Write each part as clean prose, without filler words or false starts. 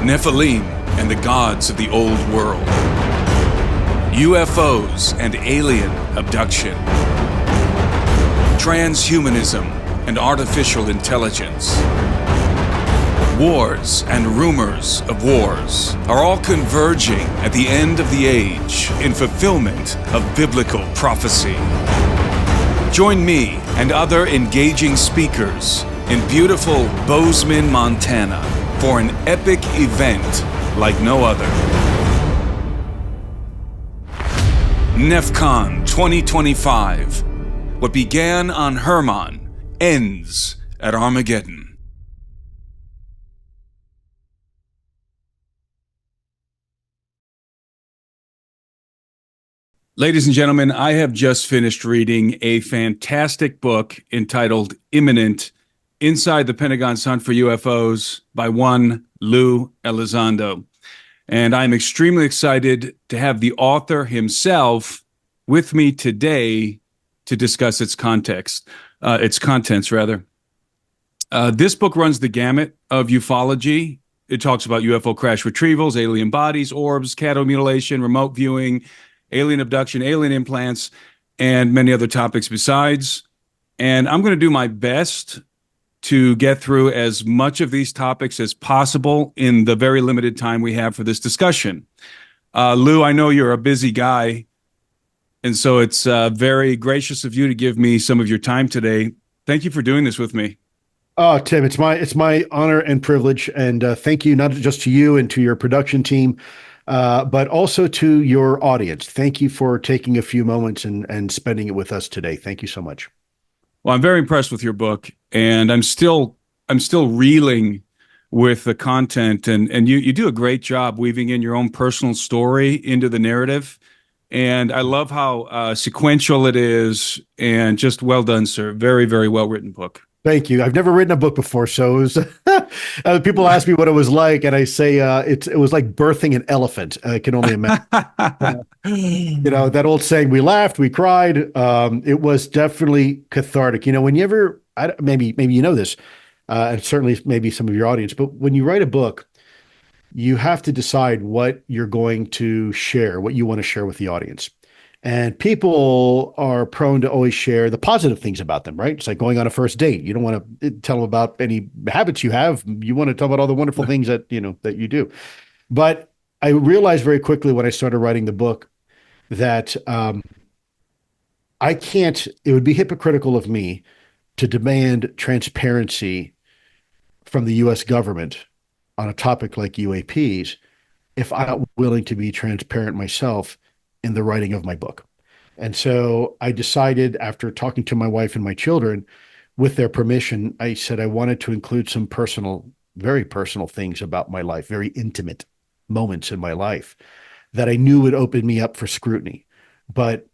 Nephilim and the gods of the old world, UFOs and alien abduction, transhumanism and artificial intelligence, wars and rumors of wars are all converging at the end of the age in fulfillment of biblical prophecy. Join me and other engaging speakers in beautiful Bozeman, Montana for an epic event like no other. NephCon 2025. What began on Hermon ends at Armageddon. Ladies and gentlemen, I have just finished reading a fantastic book entitled Imminent: Inside the Pentagon's Hunt for UFOs by one Lue Elizondo. And I'm extremely excited to have the author himself with me today to discuss its contents. This book runs the gamut of ufology. It talks about UFO crash retrievals, alien bodies, orbs, cattle mutilation, remote viewing, alien abduction, alien implants, and many other topics besides. And I'm going to do my best to get through as much of these topics as possible in the very limited time we have for this discussion. Lou, I know you're a busy guy, and so it's very gracious of you to give me some of your time today. Thank you for doing this with me. Oh, Tim, it's my honor and privilege, and thank you not just to you and to your production team, but also to your audience. Thank you for taking a few moments and spending it with us today. Thank you so much. Well, I'm very impressed with your book, and I'm still reeling with the content, and you do a great job weaving in your own personal story into the narrative. And I love how sequential it is, and just well done, sir. Very, very well written book. Thank you. I've never written a book before, so it was, people ask me what it was like, and I say it was like birthing an elephant. I can only imagine. That old saying, we laughed, we cried. It was definitely cathartic. Whenever, maybe you know this, and certainly maybe some of your audience, but when you write a book, you have to decide what you're going to share, what you want to share with the audience. And people are prone to always share the positive things about them, right? It's like going on a first date. You don't want to tell them about any habits you have. You want to tell about all the wonderful things that you do. But I realized very quickly when I started writing the book that it would be hypocritical of me to demand transparency from the U.S. government on a topic like UAPs if I'm not willing to be transparent myself in the writing of my book. And so I decided, after talking to my wife and my children, with their permission, I said I wanted to include some very personal things about my life, very intimate moments in my life that I knew would open me up for scrutiny. But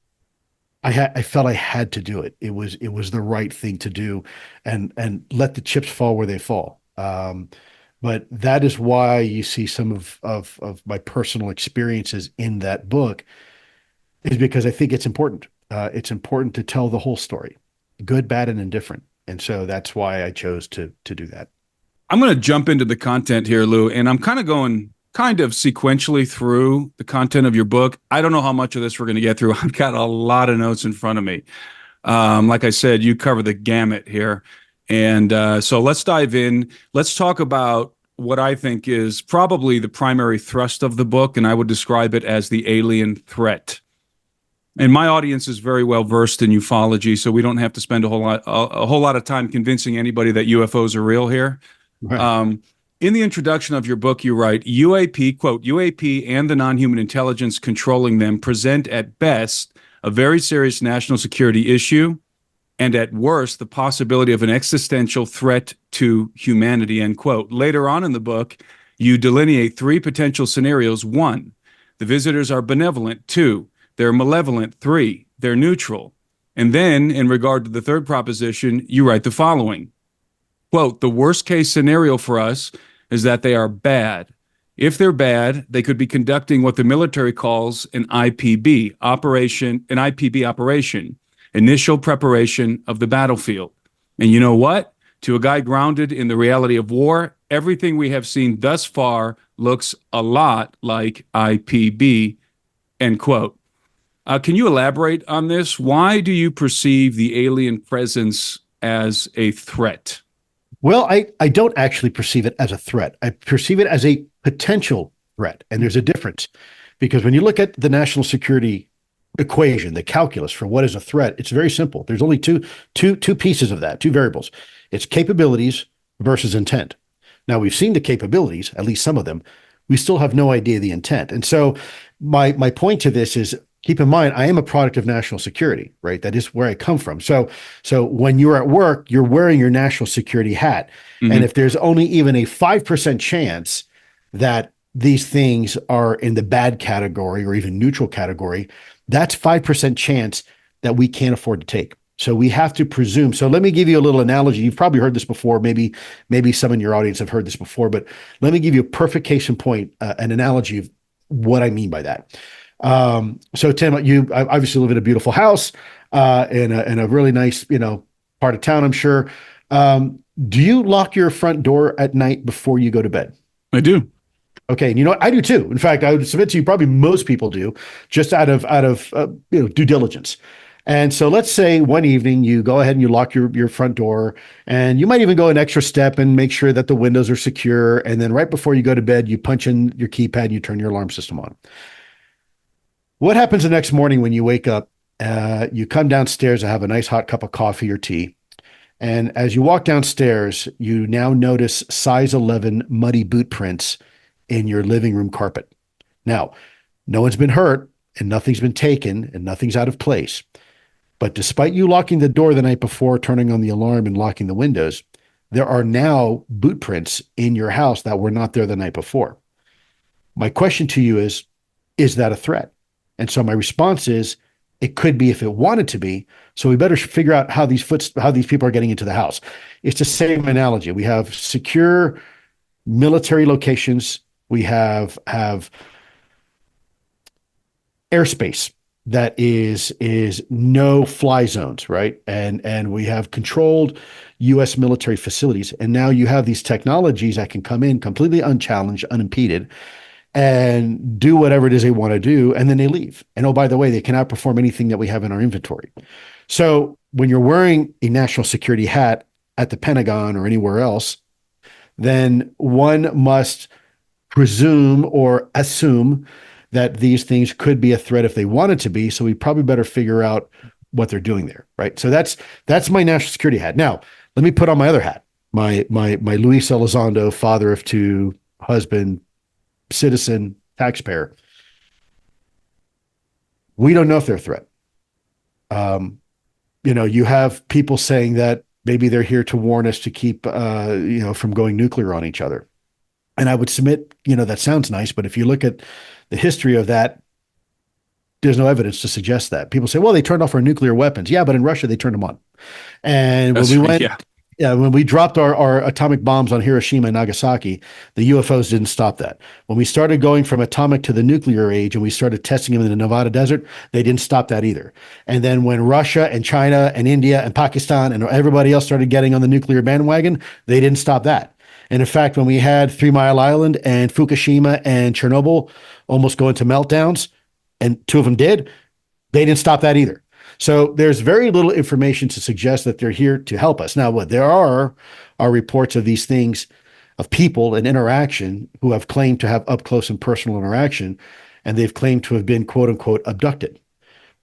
I felt I had to do it. It was the right thing to do, and let the chips fall where they fall. But that is why you see some of my personal experiences in that book, is because I think it's important. It's important to tell the whole story, good, bad, and indifferent. And so that's why I chose to do that. I'm going to jump into the content here, Lou, and I'm going sequentially through the content of your book. I don't know how much of this we're going to get through. I've got a lot of notes in front of me. Like I said, you cover the gamut here. And so let's dive in. Let's talk about what I think is probably the primary thrust of the book, and I would describe it as the alien threat. And my audience is very well versed in ufology, so we don't have to spend a whole lot of time convincing anybody that UFOs are real here. Right. In the introduction of your book, you write, UAP, quote, UAP and the non-human intelligence controlling them present at best a very serious national security issue, and at worst, the possibility of an existential threat to humanity, end quote. Later on in the book, you delineate three potential scenarios. 1, the visitors are benevolent. 2, they're malevolent. 3, they're neutral. And then, in regard to the third proposition, you write the following, quote, the worst case scenario for us is that they are bad. If they're bad, they could be conducting what the military calls an IPB operation, initial preparation of the battlefield. And you know what? To a guy grounded in the reality of war, everything we have seen thus far looks a lot like IPB, end quote. Can you elaborate on this? Why do you perceive the alien presence as a threat? Well, I don't actually perceive it as a threat. I perceive it as a potential threat. And there's a difference because when you look at the national security equation, the calculus for what is a threat, it's very simple. There's only two pieces of that, two variables. It's capabilities versus intent. Now we've seen the capabilities, at least some of them. We still have no idea the intent. And so my point to this is keep in mind, I am a product of national security, right? That is where I come from. So when you're at work, you're wearing your national security hat. Mm-hmm. And if there's only even a 5% chance that these things are in the bad category or even neutral category, that's 5% chance that we can't afford to take. So we have to presume. So let me give you a little analogy. You've probably heard this before. Maybe some in your audience have heard this before, but let me give you a perfect case in point, an analogy of what I mean by that. So Tim, you obviously live in a beautiful house, in a really nice, part of town, I'm sure. Do you lock your front door at night before you go to bed? I do. Okay. And you know what? I do too. In fact, I would submit to you, probably most people do, just out of due diligence. And so let's say one evening you go ahead and you lock your front door, and you might even go an extra step and make sure that the windows are secure. And then right before you go to bed, you punch in your keypad and you turn your alarm system on. What happens the next morning when you wake up? You come downstairs to have a nice hot cup of coffee or tea. And as you walk downstairs, you now notice size 11 muddy boot prints in your living room carpet. Now, no one's been hurt and nothing's been taken and nothing's out of place. But despite you locking the door the night before, turning on the alarm and locking the windows, there are now boot prints in your house that were not there the night before. My question to you is that a threat? And so my response is, it could be if it wanted to be. So we better figure out how these people are getting into the house. It's the same analogy. We have secure military locations. We have airspace that is no fly zones, right? And we have controlled U.S. military facilities. And now you have these technologies that can come in completely unchallenged, unimpeded, and do whatever it is they want to do, and then they leave. And oh, by the way, they can outperform anything that we have in our inventory. So when you're wearing a national security hat at the Pentagon or anywhere else, then one must presume or assume that these things could be a threat if they wanted to be. So we probably better figure out what they're doing there, right? So that's my national security hat. Now, let me put on my other hat, my Lue Elizondo, father of two, husband, citizen, taxpayer. We don't know if they're a threat. You have people saying that maybe they're here to warn us to keep, from going nuclear on each other. And I would submit, that sounds nice, but if you look at the history of that, there's no evidence to suggest that. People say, well, they turned off our nuclear weapons. Yeah, but in Russia, they turned them on. And when we dropped our atomic bombs on Hiroshima and Nagasaki, the UFOs didn't stop that. When we started going from atomic to the nuclear age and we started testing them in the Nevada desert, they didn't stop that either. And then when Russia and China and India and Pakistan and everybody else started getting on the nuclear bandwagon, they didn't stop that. And in fact, when we had 3 Mile Island and Fukushima and Chernobyl almost going to meltdowns, and 2 of them did, they didn't stop that either. So there's very little information to suggest that they're here to help us. Now, what there are reports of these things, of people and interaction who have claimed to have up close and personal interaction, and they've claimed to have been, quote unquote, abducted.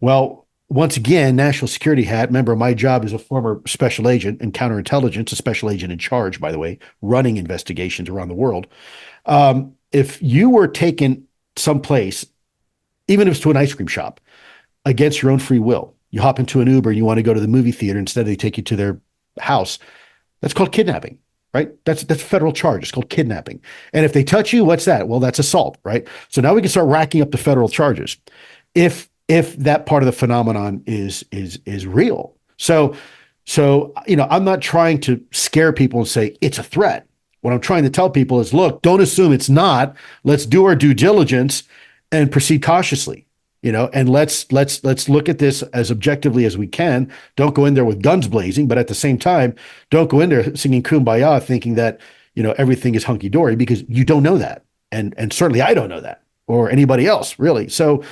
Well, once again, national security hat. Remember, my job is a former special agent in counterintelligence, a special agent in charge, by the way, running investigations around the world. If you were taken someplace, even if it's to an ice cream shop, against your own free will, you hop into an Uber and you want to go to the movie theater, instead they take you to their house, that's called kidnapping, right? That's a federal charge. It's called kidnapping. And if they touch you, what's that? Well, that's assault, right? So now we can start racking up the federal charges if that part of the phenomenon is real. So I'm not trying to scare people and say it's a threat. What I'm trying to tell people is, look, don't assume it's not. Let's do our due diligence and proceed cautiously, and let's look at this as objectively as we can. Don't go in there with guns blazing, but at the same time, don't go in there singing Kumbaya thinking that, everything is hunky dory, because you don't know that. And certainly I don't know that, or anybody else really. So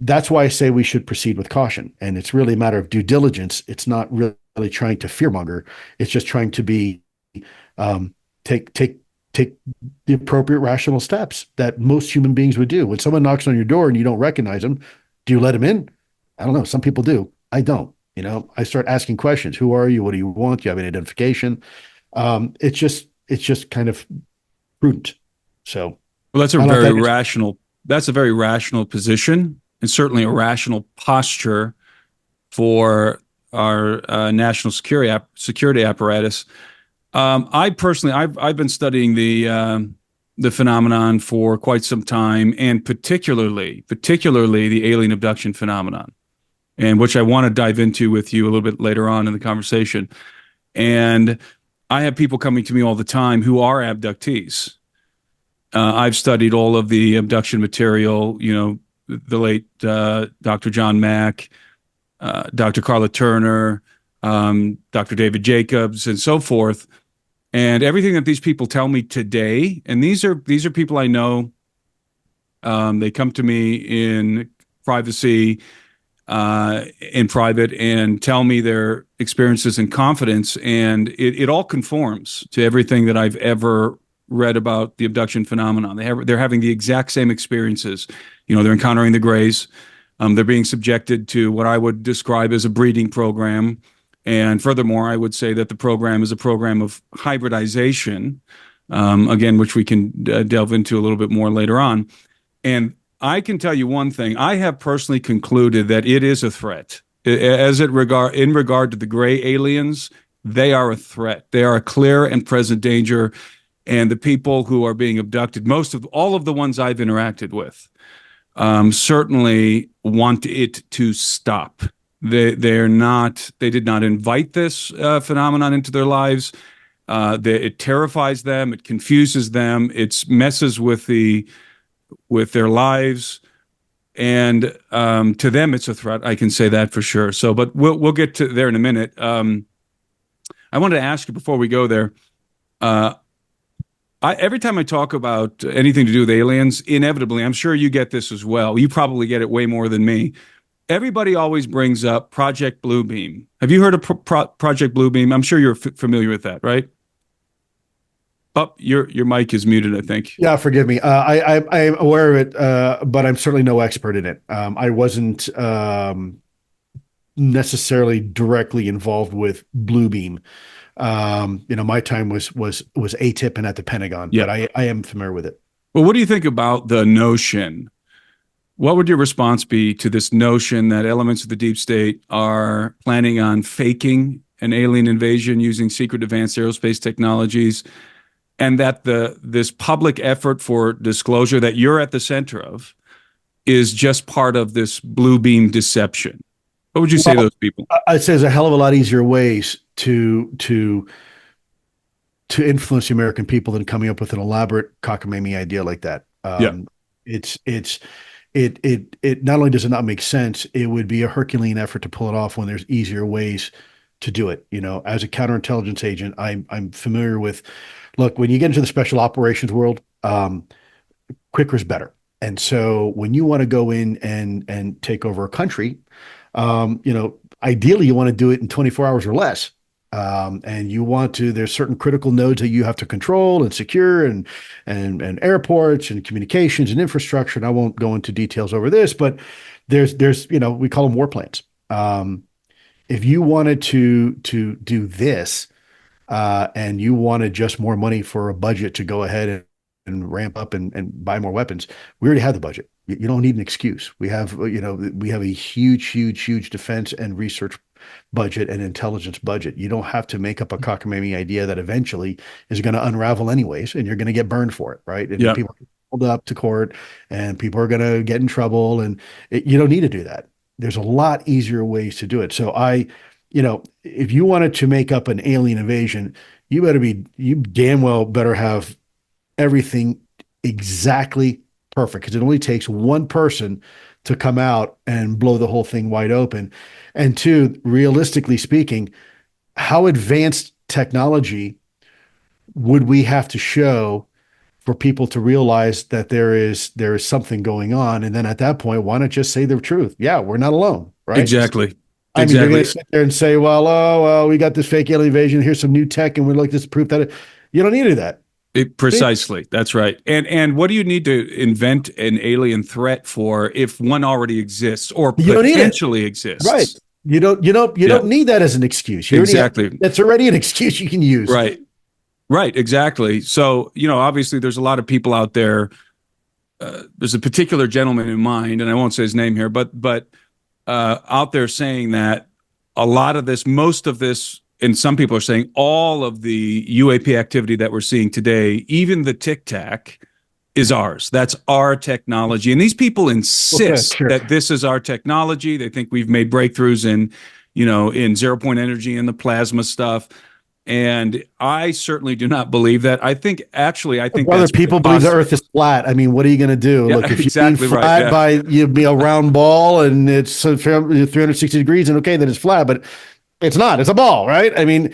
that's why I say we should proceed with caution. And it's really a matter of due diligence. It's not really trying to fearmonger. It's just trying to be um, take the appropriate rational steps that most human beings would do. When someone knocks on your door and you don't recognize them, do you let them in? I don't know. Some people do. I don't. I start asking questions. Who are you? What do you want? Do you have an identification? It's just kind of prudent. So, Well, that's a I don't know if very that answers. rational. That's a very rational position, and certainly a rational posture for our national security apparatus. I personally, I've been studying the phenomenon for quite some time, and particularly the alien abduction phenomenon, and which I want to dive into with you a little bit later on in the conversation. And I have people coming to me all the time who are abductees. I've studied all of the abduction material, the late Dr. John Mack, Dr. Carla Turner, Dr. David Jacobs, and so forth. And everything that these people tell me today, and these are people I know. They come to me in privacy, in private, and tell me their experiences in confidence, and it all conforms to everything that I've ever read about the abduction phenomenon. They're having the exact same experiences. They're encountering the Greys. They're being subjected to what I would describe as a breeding program. And furthermore, I would say that the program is a program of hybridization, again, which we can delve into a little bit more later on. And I can tell you one thing. I have personally concluded that it is a threat. In regard to the gray aliens, they are a threat. They are a clear and present danger. And the people who are being abducted, all of the ones I've interacted with, certainly want it to stop. They did not invite this phenomenon into their lives. It terrifies them. It confuses them. It messes with their lives. And to them, it's a threat. I can say that for sure. So, but we'll get to there in a minute. I wanted to ask you before we go there. Every time I talk about anything to do with aliens, inevitably, I'm sure you get this as well. You probably get it way more than me. Everybody always brings up Project Bluebeam. Have you heard of Project Bluebeam? I'm sure you're familiar with that, right? Oh, your mic is muted, I think. Yeah, forgive me. I'm aware of it, but I'm certainly no expert in it. I wasn't necessarily directly involved with Bluebeam. My time was ATIP and at the Pentagon, Yeah. but I am familiar with it. Well, what do you think about the notion? What would your response be to this notion that elements of the deep state are planning on faking an alien invasion using secret advanced aerospace technologies, and that this public effort for disclosure that you're at the center of is just part of this blue beam deception? What would you say to those people? I'd say there's a hell of a lot easier ways to influence the American people than coming up with an elaborate cockamamie idea like that. Yeah. It not only does it not make sense, it would be a Herculean effort to pull it off when there's easier ways to do it. As a counterintelligence agent, I'm familiar with. Look, when you get into the special operations world, quicker is better. And so when you want to go in and take over a country, ideally you want to do it in 24 hours or less. And there's certain critical nodes that you have to control and secure, and airports and communications and infrastructure. And I won't go into details over this, but there's we call them war plans. If you wanted to do this, and you wanted just more money for a budget to go ahead and ramp up and buy more weapons, we already have the budget. You don't need an excuse. We have a huge defense and research budget and intelligence budget. You don't have to make up a cockamamie idea that eventually is going to unravel anyways, and you're going to get burned for it, right? And people are pulled up to court, and people are going to get in trouble, and you don't need to do that. There's a lot easier ways to do it. So if you wanted to make up an alien invasion, you damn well better have everything exactly perfect, because it only takes one person to come out and blow the whole thing wide open. And two, realistically speaking, how advanced technology would we have to show for people to realize that there is something going on? And then at that point, why not just say the truth? Yeah, we're not alone, right? Exactly. I mean, they're going Exactly. to sit there and say, well, oh, well, we got this fake alien invasion. Here's some new tech, and we'd like this to prove that you don't need to do that. Precisely. That's right. And what do you need to invent an alien threat for if one already exists or You don't need it. potentially Right. exists? You don't need that as an excuse. Exactly. That's already an excuse you can use. Right. Right. Exactly. So, obviously there's a lot of people out there. There's a particular gentleman in mind, and I won't say his name here, but out there saying that a lot of this, most of this, and some people are saying all of the UAP activity that we're seeing today, even the Tic Tac, is ours. That's our technology. And these people insist that this is our technology. They think we've made breakthroughs in 0 point energy and the plasma stuff. And I certainly do not believe that. I think Other people believe the Earth is flat. I mean, what are you going to do? Yeah, Look, if exactly you're flat right, by be a round ball and it's 360 degrees, and okay, then it's flat, but it's not. It's a ball, right? I mean,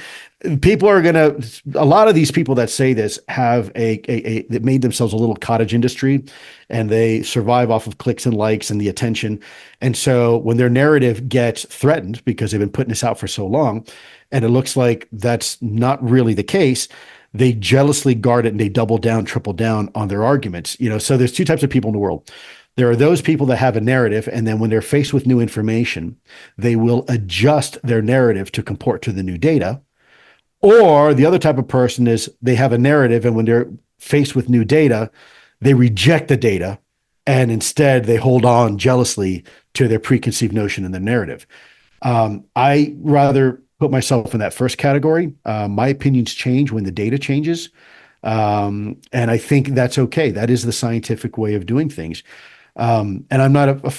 people are going to. A lot of these people that say this have that made themselves a little cottage industry, and they survive off of clicks and likes and the attention. And so when their narrative gets threatened because they've been putting this out for so long, and it looks like that's not really the case, they jealously guard it and they double down, triple down on their arguments. So there's two types of people in the world. There are those people that have a narrative, and then when they're faced with new information, they will adjust their narrative to comport to the new data. Or the other type of person is they have a narrative, and when they're faced with new data, they reject the data, and instead they hold on jealously to their preconceived notion in their narrative. I rather put myself in that first category. My opinions change when the data changes. And I think that's okay. That is the scientific way of doing things. And I'm not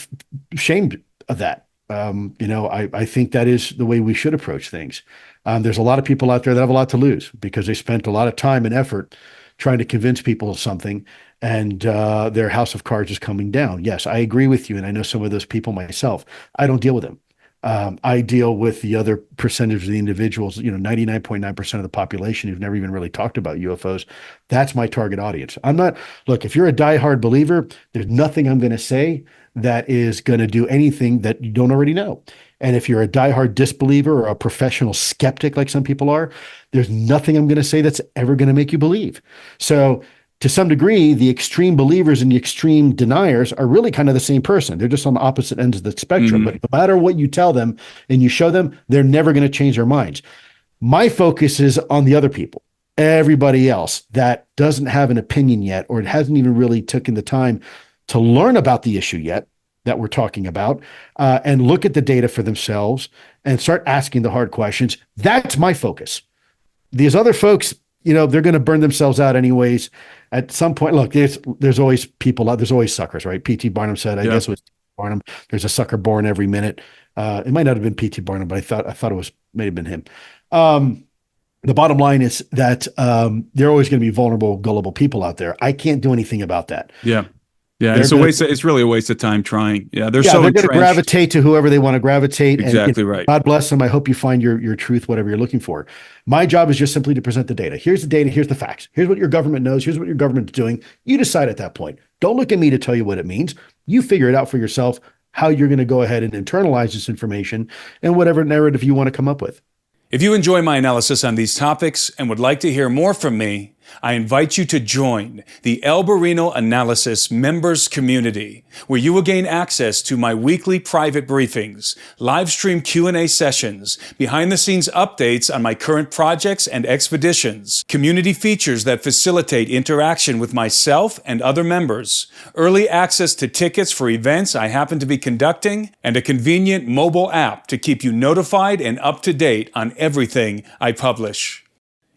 ashamed of that. I think that is the way we should approach things. There's a lot of people out there that have a lot to lose because they spent a lot of time and effort trying to convince people of something, and their house of cards is coming down. Yes, I agree with you. And I know some of those people myself. I don't deal with them. I deal with the other percentage of the individuals, 99.9% of the population who've never even really talked about UFOs. That's my target audience. Look, if you're a diehard believer, there's nothing I'm going to say that is going to do anything that you don't already know. And if you're a diehard disbeliever or a professional skeptic, like some people are, there's nothing I'm going to say that's ever going to make you believe. So to some degree, the extreme believers and the extreme deniers are really kind of the same person. They're just on the opposite ends of the spectrum. But no matter what you tell them and you show them, they're never going to change their minds. My focus is on the other people, everybody else that doesn't have an opinion yet, or it hasn't even really taken the time to learn about the issue yet that we're talking about, and look at the data for themselves and start asking the hard questions. That's my focus. These other folks, they're going to burn themselves out anyways. At some point, look, there's always people out. There's always suckers, right? P.T. Barnum said, I guess it was Barnum. There's a sucker born every minute. It might not have been P.T. Barnum, but I thought it may have been him. The bottom line is that there are always going to be vulnerable, gullible people out there. I can't do anything about that. Yeah. Yeah, it's really a waste of time trying. Yeah, they're going to gravitate to whoever they want to gravitate. Exactly right. God bless them. I hope you find your truth, whatever you're looking for. My job is just simply to present the data. Here's the data. Here's the facts. Here's what your government knows. Here's what your government's doing. You decide at that point. Don't look at me to tell you what it means. You figure it out for yourself, how you're going to go ahead and internalize this information and whatever narrative you want to come up with. If you enjoy my analysis on these topics and would like to hear more from me, I invite you to join the Alberino Analysis Members Community, where you will gain access to my weekly private briefings, live stream Q&A sessions, behind-the-scenes updates on my current projects and expeditions, community features that facilitate interaction with myself and other members, early access to tickets for events I happen to be conducting, and a convenient mobile app to keep you notified and up to date on everything I publish.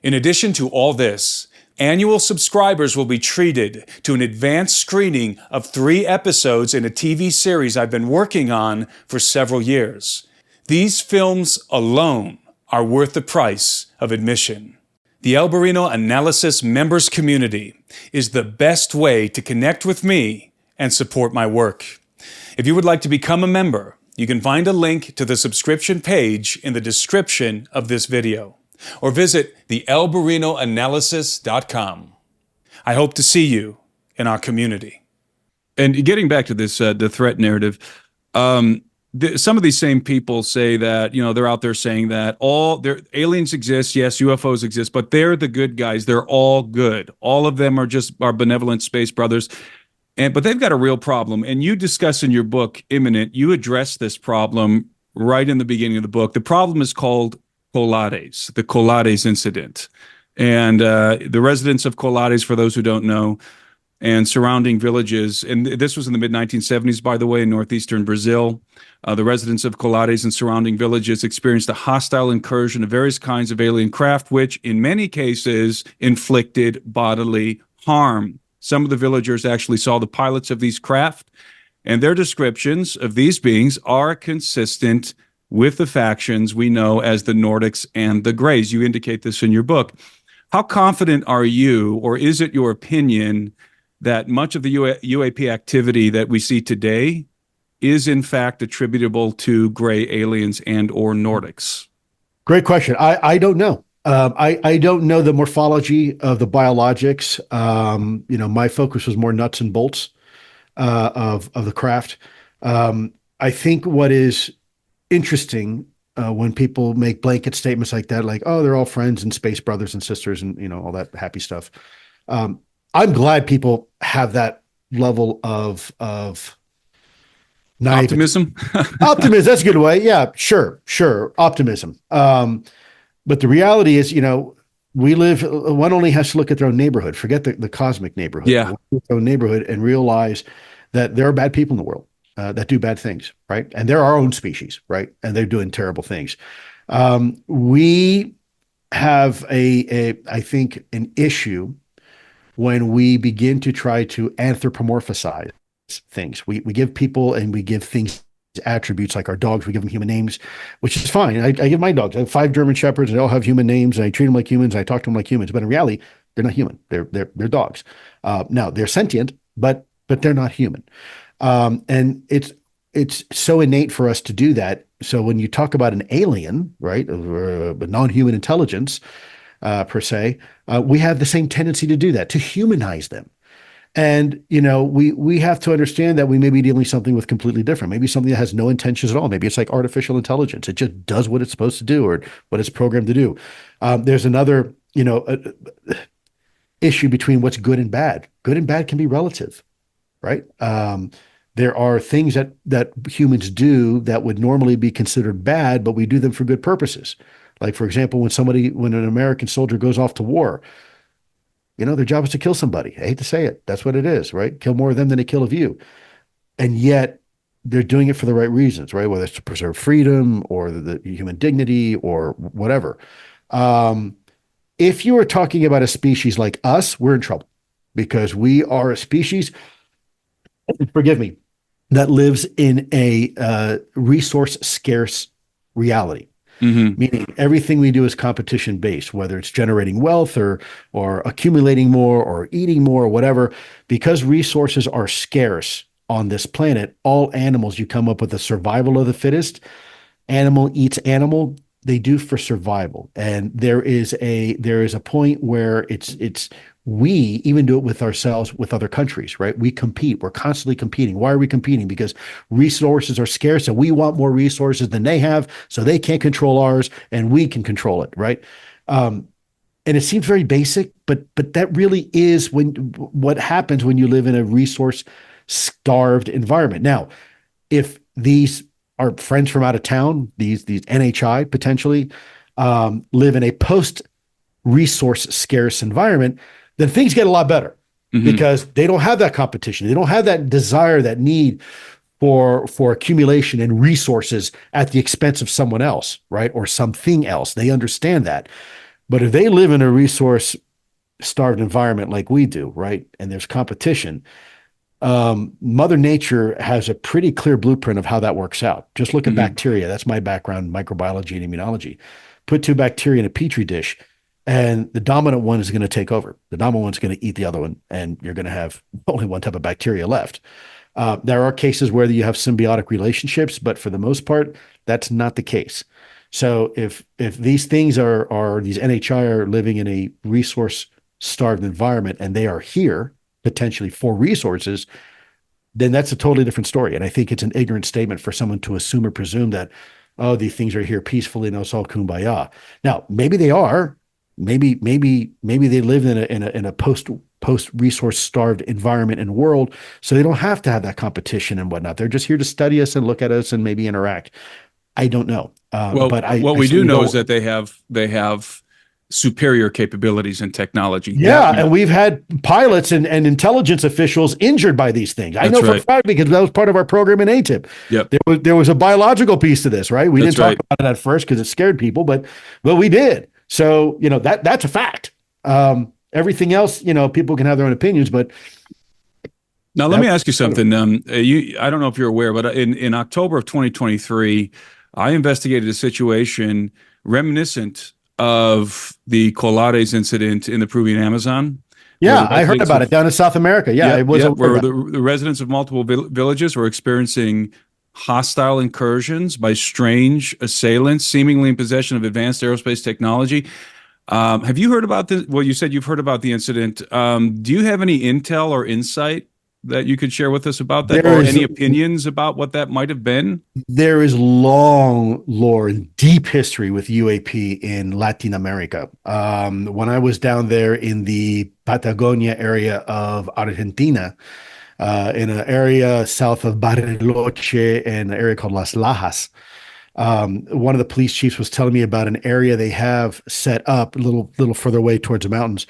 In addition to all this, annual subscribers will be treated to an advanced screening of 3 episodes in a TV series I've been working on for several years. These films alone are worth the price of admission. The Alberino Analysis Members Community is the best way to connect with me and support my work. If you would like to become a member, you can find a link to the subscription page in the description of this video. or visit thealberinoanalysis.com. I hope to see you in our community. And getting back to this, the threat narrative, some of these same people say that, they're out there saying that aliens exist. Yes, UFOs exist, but they're the good guys. They're all good. All of them are just our benevolent space brothers. But they've got a real problem. And you discuss in your book, Imminent, you address this problem right in the beginning of the book. The problem is called Colades, the Colades incident. And the residents of Colades, for those who don't know, and surrounding villages, and this was in the mid-1970s, by the way, in northeastern Brazil. The residents of Colades and surrounding villages experienced a hostile incursion of various kinds of alien craft, which in many cases inflicted bodily harm. Some of the villagers actually saw the pilots of these craft, and their descriptions of these beings are consistent with the factions we know as the Nordics and the Greys. You indicate this in your book. How confident are you, or is it your opinion, that much of the UAP activity that we see today is in fact attributable to gray aliens and or Nordics? Great question. I don't know. I don't know the morphology of the biologics. My focus was more nuts and bolts of the craft. I think what is interesting when people make blanket statements like that, like, oh, they're all friends and space brothers and sisters and, all that happy stuff. I'm glad people have that level of optimism. Optimism. That's a good way. Yeah, sure. Optimism. But the reality is, one only has to look at their own neighborhood. Forget the cosmic neighborhood. Yeah. Their own neighborhood and realize that there are bad people in the world that do bad things, right? And they're our own species, right? And they're doing terrible things. We have I think, an issue when we begin to try to anthropomorphize things. We give people and we give things attributes, like our dogs, we give them human names, which is fine. I give my dogs, I have 5 German Shepherds, they all have human names, and I treat them like humans, I talk to them like humans, but in reality, they're not human. They're dogs. Now they're sentient, but they're not human. And it's so innate for us to do that. So when you talk about an alien, right, or a non-human intelligence, per se, we have the same tendency to do that, to humanize them. And, we have to understand that we may be dealing something with completely different, maybe something that has no intentions at all. Maybe it's like artificial intelligence. It just does what it's supposed to do or what it's programmed to do. There's another, issue between what's good and bad. Good and bad can be relative, right? There are things that humans do that would normally be considered bad, but we do them for good purposes. Like, for example, when an American soldier goes off to war, their job is to kill somebody. I hate to say it. That's what it is, right? Kill more of them than they kill of you. And yet they're doing it for the right reasons, right? Whether it's to preserve freedom or the human dignity or whatever. If you are talking about a species like us, we're in trouble because we are a species, forgive me, that lives in a resource scarce reality. Mm-hmm. Meaning everything we do is competition based, whether it's generating wealth or accumulating more or eating more or whatever. Because resources are scarce on this planet, all animals, you come up with a survival of the fittest. Animal eats animal. They do for survival. And there is a point where we even do it with ourselves, with other countries, right? We compete. We're constantly competing. Why are we competing? Because resources are scarce and we want more resources than they have, so they can't control ours and we can control it, right? And it seems very basic, but that really is what happens when you live in a resource-starved environment. Now, if these are friends from out of town, these NHI potentially live in a post-resource scarce environment, then things get a lot better because they don't have that competition. They don't have that desire, that need for accumulation and resources at the expense of someone else, right? Or something else. They understand that. But if they live in a resource-starved environment like we do, right, and there's competition, Mother Nature has a pretty clear blueprint of how that works out. Just look at bacteria. That's my background, microbiology and immunology. Put 2 bacteria in a petri dish, and the dominant one is going to take over. The dominant one's going to eat the other one, and you're going to have only one type of bacteria left. There are cases where you have symbiotic relationships, but for the most part, that's not the case. So if these things are these NHI are living in a resource starved environment and they are here potentially for resources, then that's a totally different story. And I think it's an ignorant statement for someone to assume or presume that, oh, these things are here peacefully and it's all kumbaya. Now, maybe they are. Maybe they live in a post resource starved environment and world, so they don't have to have that competition and whatnot. They're just here to study us and look at us and maybe interact. I don't know, Well, but what I we do certainly know is don't. that they have superior capabilities and technology. Yeah, and we've had pilots and intelligence officials injured by these things. I That's know for a right. fact because that was part of our program in ATIP. Yep. There was a biological piece to this, right? We didn't That's talk right. about it at first because it scared people, but we did. So that's a fact. Everything else, people can have their own opinions, but Now, let that me ask you part of it. something. I don't know if you're aware, but in October of 2023, I investigated a situation reminiscent of the Colares incident in the Peruvian Amazon, where the Yeah, I heard residents about it of down in South America. Yeah, I yep, was yep, aware of where that. the residents of multiple villages were experiencing hostile incursions by strange assailants, seemingly in possession of advanced aerospace technology. Have you heard about this? Well, you said you've heard about the incident. Do you have any intel or insight that you could share with us about that, There or is any opinions about what that might have been? there is long lore and deep history with UAP in Latin America. When I was down there in the Patagonia area of Argentina, in an area south of Bariloche and an area called Las Lajas, one of the police chiefs was telling me about an area they have set up a little further away towards the mountains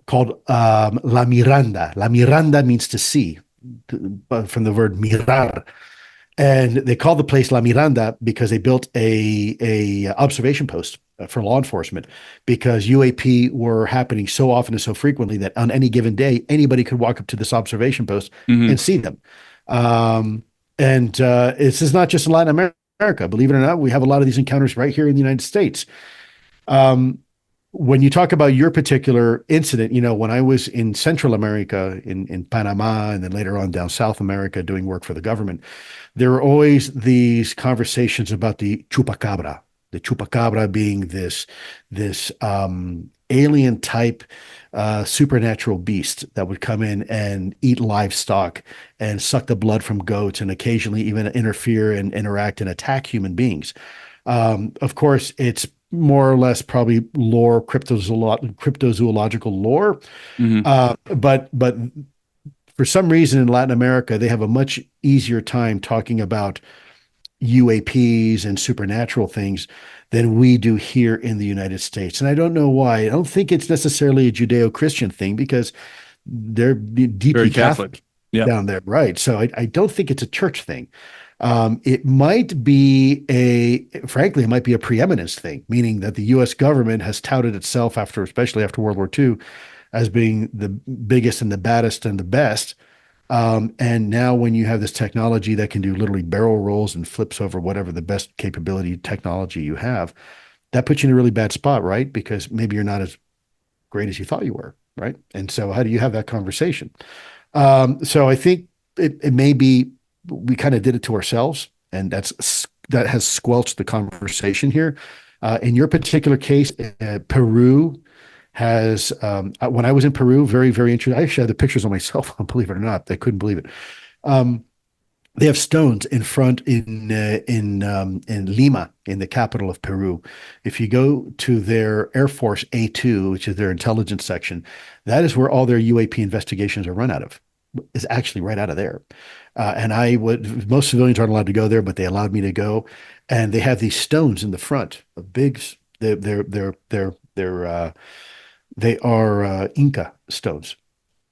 called La Miranda. La Miranda means to see, from the word mirar. And they called the place La Miranda because they built a observation post for law enforcement because UAP were happening so often and so frequently that on any given day, anybody could walk up to this observation post and Hmm. see them. And this is not just in Latin America. Believe it or not, we have a lot of these encounters right here in the United States. Um, when you talk about your particular incident, when I was in Central America, in Panama, and then later on down South America doing work for the government, there were always these conversations about the chupacabra being this alien type supernatural beast that would come in and eat livestock and suck the blood from goats and occasionally even interfere and interact and attack human beings. Of course, it's more or less probably lore, cryptozoological lore. Hmm. But for some reason in Latin America, they have a much easier time talking about UAPs and supernatural things than we do here in the United States. And I don't know why. I don't think it's necessarily a Judeo-Christian thing because they're Very deeply Catholic. Catholic Yeah. down there, right? So I don't think it's a church thing. It might be frankly, it might be a preeminence thing, meaning that the U.S. government has touted itself especially after World War II, as being the biggest and the baddest and the best. And now when you have this technology that can do literally barrel rolls and flips over whatever the best capability technology you have, that puts you in a really bad spot, right? Because maybe you're not as great as you thought you were, right? And so how do you have that conversation? So I think it may be we kind of did it to ourselves, and that has squelched the conversation here. In your particular case, Peru has when I was in Peru, very, very interesting. I actually have the pictures on my cell phone, believe it or not. I couldn't believe it. Um, they have stones in front in Lima, in the capital of Peru. If you go to their Air Force A2, which is their intelligence section, that is where all their UAP investigations are run out of. Is actually right out of there. And most civilians aren't allowed to go there, but they allowed me to go. And they have these stones in the front, a big. They're they are Inca stones.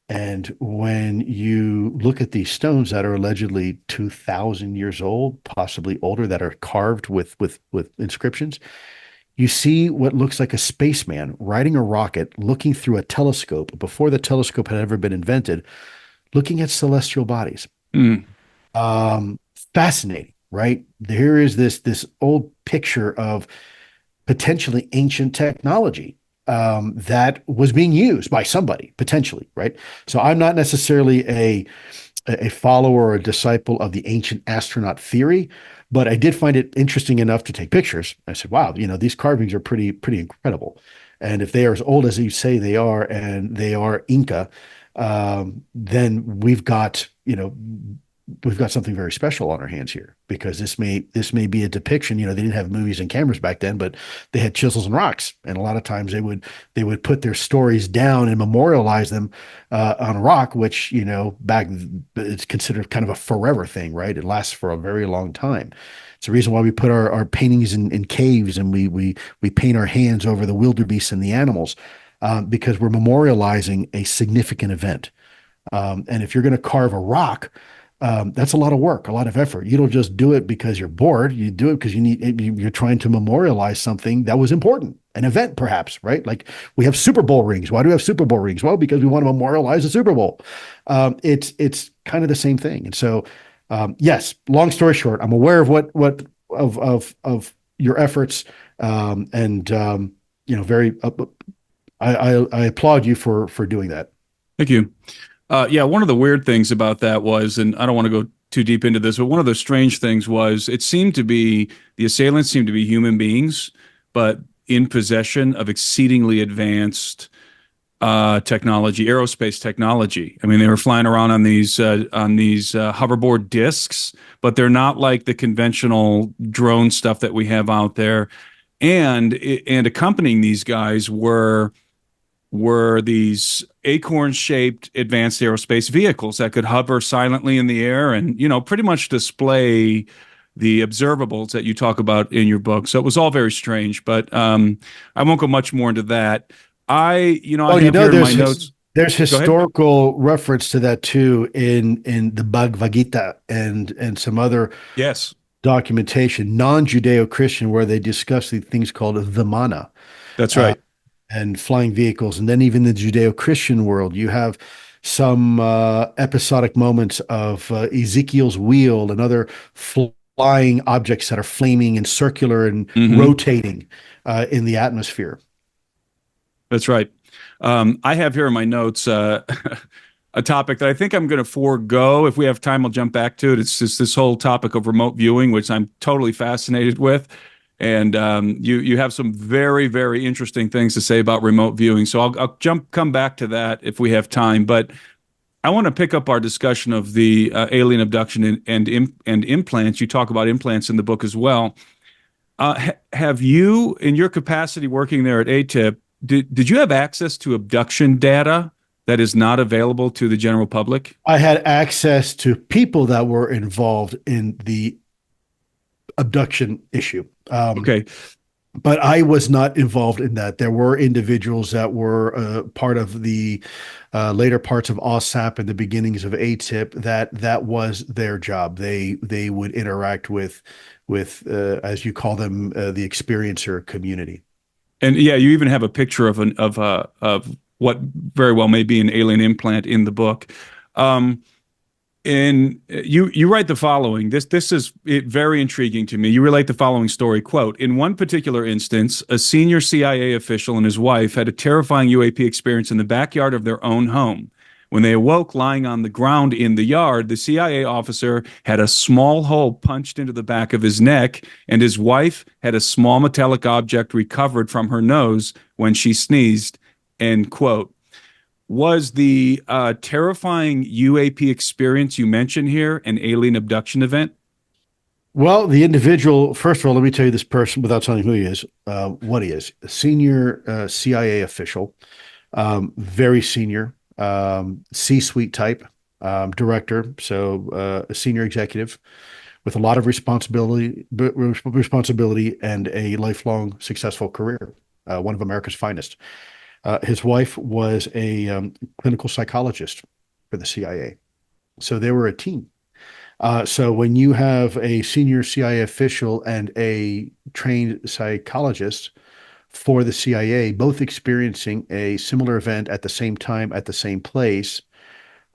And when you look at these stones that are allegedly 2,000 years old, possibly older, that are carved with inscriptions, you see what looks like a spaceman riding a rocket, looking through a telescope before the telescope had ever been invented, looking at celestial bodies. Mm. Um, Fascinating, right? Here is this old picture of potentially ancient technology that was being used by somebody potentially, right? So I'm not necessarily a follower or a disciple of the ancient astronaut theory, but I did find it interesting enough to take pictures. I said, wow, these carvings are pretty incredible. And if they are as old as you say they are, and they are Inca, then we've got something very special on our hands here, because this may be a depiction. They didn't have movies and cameras back then, but they had chisels and rocks, and a lot of times they would put their stories down and memorialize them on a rock, which back it's considered kind of a forever thing, right? It lasts for a very long time. It's the reason why we put our paintings in caves, and we paint our hands over the wildebeest and the animals, because we're memorializing a significant event. And if you're going to carve a rock, that's a lot of work, a lot of effort. You don't just do it because you're bored. You do it because you're trying to memorialize something that was important, an event perhaps, right? Like we have Super Bowl rings. Why do we have Super Bowl rings? Well, because we want to memorialize the Super Bowl. It's kind of the same thing. And so, yes, long story short, I'm aware of of your efforts, and very. I applaud you for doing that. Thank you. Yeah, one of the weird things about that was, and I don't want to go too deep into this, but one of the strange things was the assailants seemed to be human beings, but in possession of exceedingly advanced technology, aerospace technology. I mean, they were flying around on these hoverboard discs, but they're not like the conventional drone stuff that we have out there. And accompanying these guys were these acorn-shaped advanced aerospace vehicles that could hover silently in the air and, pretty much display the observables that you talk about in your book. So it was all very strange, but I won't go much more into that. I have here in my notes. There's historical reference to that too in the Bhagavad Gita and some other Yes, documentation, non-Judeo-Christian, where they discuss the things called Vimana. that's right. And flying vehicles. And then even the Judeo-Christian world, you have some episodic moments of Ezekiel's wheel and other flying objects that are flaming and circular and rotating in the atmosphere. That's right. I have here in my notes a topic that I think I'm going to forego. If we have time, I'll jump back to it. It's just this whole topic of remote viewing, which I'm totally fascinated with. And you have some very, very interesting things to say about remote viewing. So I'll come back to that if we have time. But I want to pick up our discussion of the alien abduction and implants. You talk about implants in the book as well. Have you, in your capacity working there at ATIP, did you have access to abduction data that is not available to the general public? I had access to people that were involved in the abduction issue. Okay. But I was not involved in that. There were individuals that were part of the later parts of OSAP and the beginnings of ATIP that was their job. They would interact with as you call them, the experiencer community. And yeah, you even have a picture of what very well may be an alien implant in the book. And you write the following. This is very intriguing to me. You relate the following story, quote, "In one particular instance, a senior CIA official and his wife had a terrifying UAP experience in the backyard of their own home. When they awoke lying on the ground in the yard, the CIA officer had a small hole punched into the back of his neck, and his wife had a small metallic object recovered from her nose when she sneezed," end quote. Was the terrifying UAP experience you mentioned here an alien abduction event? Well, the individual, first of all, let me tell you this person without telling who he is, what he is. A senior CIA official, very senior, C-suite type, director, so a senior executive with a lot of responsibility and a lifelong successful career, one of America's finest. His wife was a clinical psychologist for the CIA. So they were a team. So when you have a senior CIA official and a trained psychologist for the CIA, both experiencing a similar event at the same time, at the same place,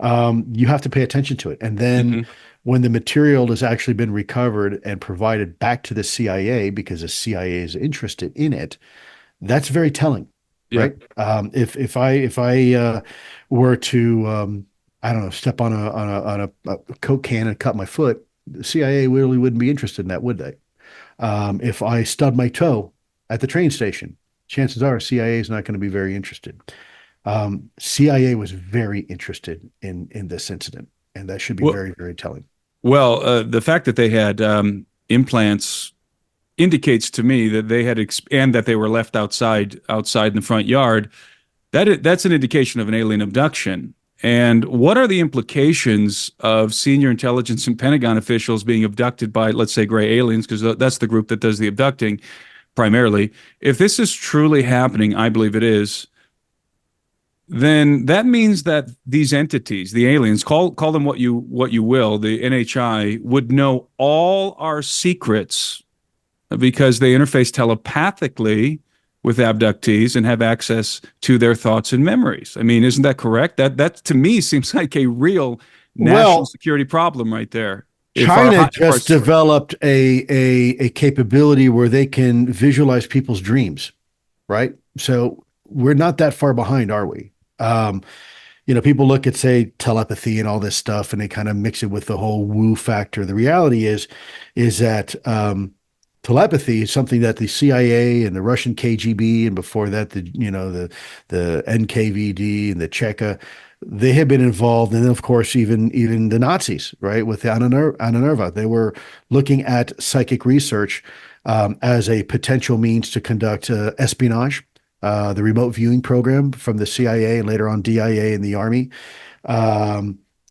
you have to pay attention to it. And then when the material has actually been recovered and provided back to the CIA because the CIA is interested in it, that's very telling. Yeah. Right. If I were to I don't know, step on a Coke can and cut my foot, the CIA really wouldn't be interested in that, would they? If I stub my toe at the train station, chances are CIA is not going to be very interested. CIA was very interested in this incident, and that should be Well, very, very telling. the fact that they had implants indicates to me that they had and that they were left outside in the front yard. That's an indication of an alien abduction. And what are the implications of senior intelligence and Pentagon officials being abducted by, let's say, gray aliens, because that's the group that does the abducting primarily? If this is truly happening, I believe it is, then that means that these entities, the aliens, call them what you will, the NHI, would know all our secrets because they interface telepathically with abductees and have access to their thoughts and memories. I mean, isn't that correct? That to me seems like a real national security problem right there. China just developed a capability where they can visualize people's dreams, right? So we're not that far behind, are we? People look at, say, telepathy and all this stuff, and they kind of mix it with the whole woo factor. The reality is that telepathy is something that the CIA and the Russian KGB, and before that, the NKVD and the Cheka, they have been involved. And then, of course, even the Nazis, right, with the Anna they were looking at psychic research as a potential means to conduct espionage. The remote viewing program from the CIA and later on DIA and the Army.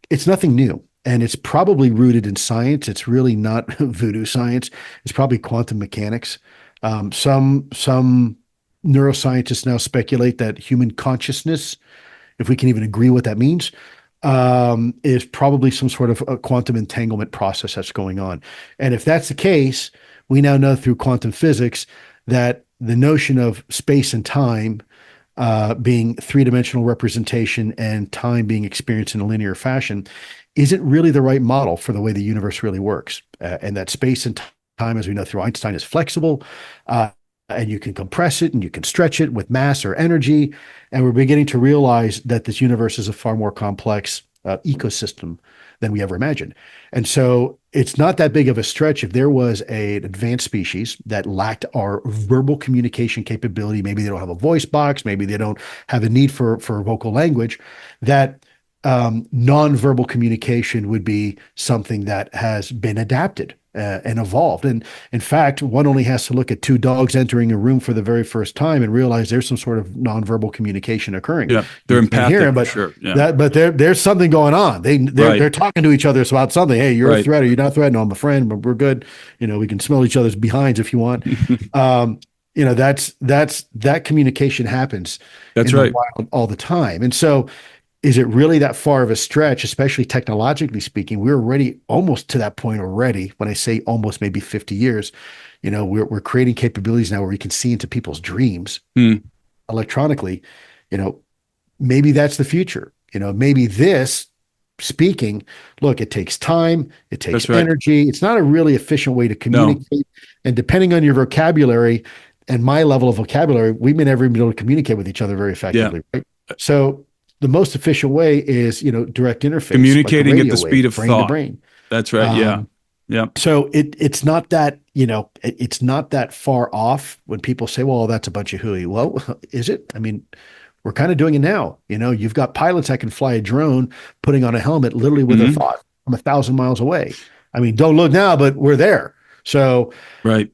It's nothing new. And it's probably rooted in science. It's really not voodoo science. It's probably quantum mechanics. Some neuroscientists now speculate that human consciousness, if we can even agree what that means, is probably some sort of a quantum entanglement process that's going on. And if that's the case, we now know through quantum physics that the notion of space and time being three-dimensional representation and time being experienced in a linear fashion isn't really the right model for the way the universe really works. And that space and time, as we know through Einstein, is flexible, and you can compress it and you can stretch it with mass or energy. And we're beginning to realize that this universe is a far more complex ecosystem than we ever imagined. And so it's not that big of a stretch if there was an advanced species that lacked our verbal communication capability. Maybe they don't have a voice box, maybe they don't have a need for vocal language, that nonverbal communication would be something that has been adapted and evolved. And in fact, one only has to look at two dogs entering a room for the very first time and realize there's some sort of nonverbal communication occurring. Yeah, they're empathic, hear them, but sure. Yeah. There's something going on. They're talking to each other about something. Hey, you're a threat, or you're not a threat. No, I'm a friend, but we're good. We can smell each other's behinds if you want. That communication happens. That's in right. the wild all the time. And so, is it really that far of a stretch, especially technologically speaking? We're already almost to that point already. When I say almost, maybe 50 years, we're creating capabilities now where we can see into people's dreams electronically. Maybe that's the future. Maybe this speaking, look, it takes time, it takes energy. It's not a really efficient way to communicate. No. And depending on your vocabulary and my level of vocabulary, we may never be able to communicate with each other very effectively. Yeah. Right? So the most efficient way is, direct interface. Communicating at the speed of brain thought. To brain. That's right. Yeah. So it's not that, it's not that far off when people say, well, that's a bunch of hooey. Well, is it? I mean, we're kind of doing it now. You've got pilots that can fly a drone, putting on a helmet literally with a thought from 1,000 miles away. I mean, don't look now, but we're there. So right.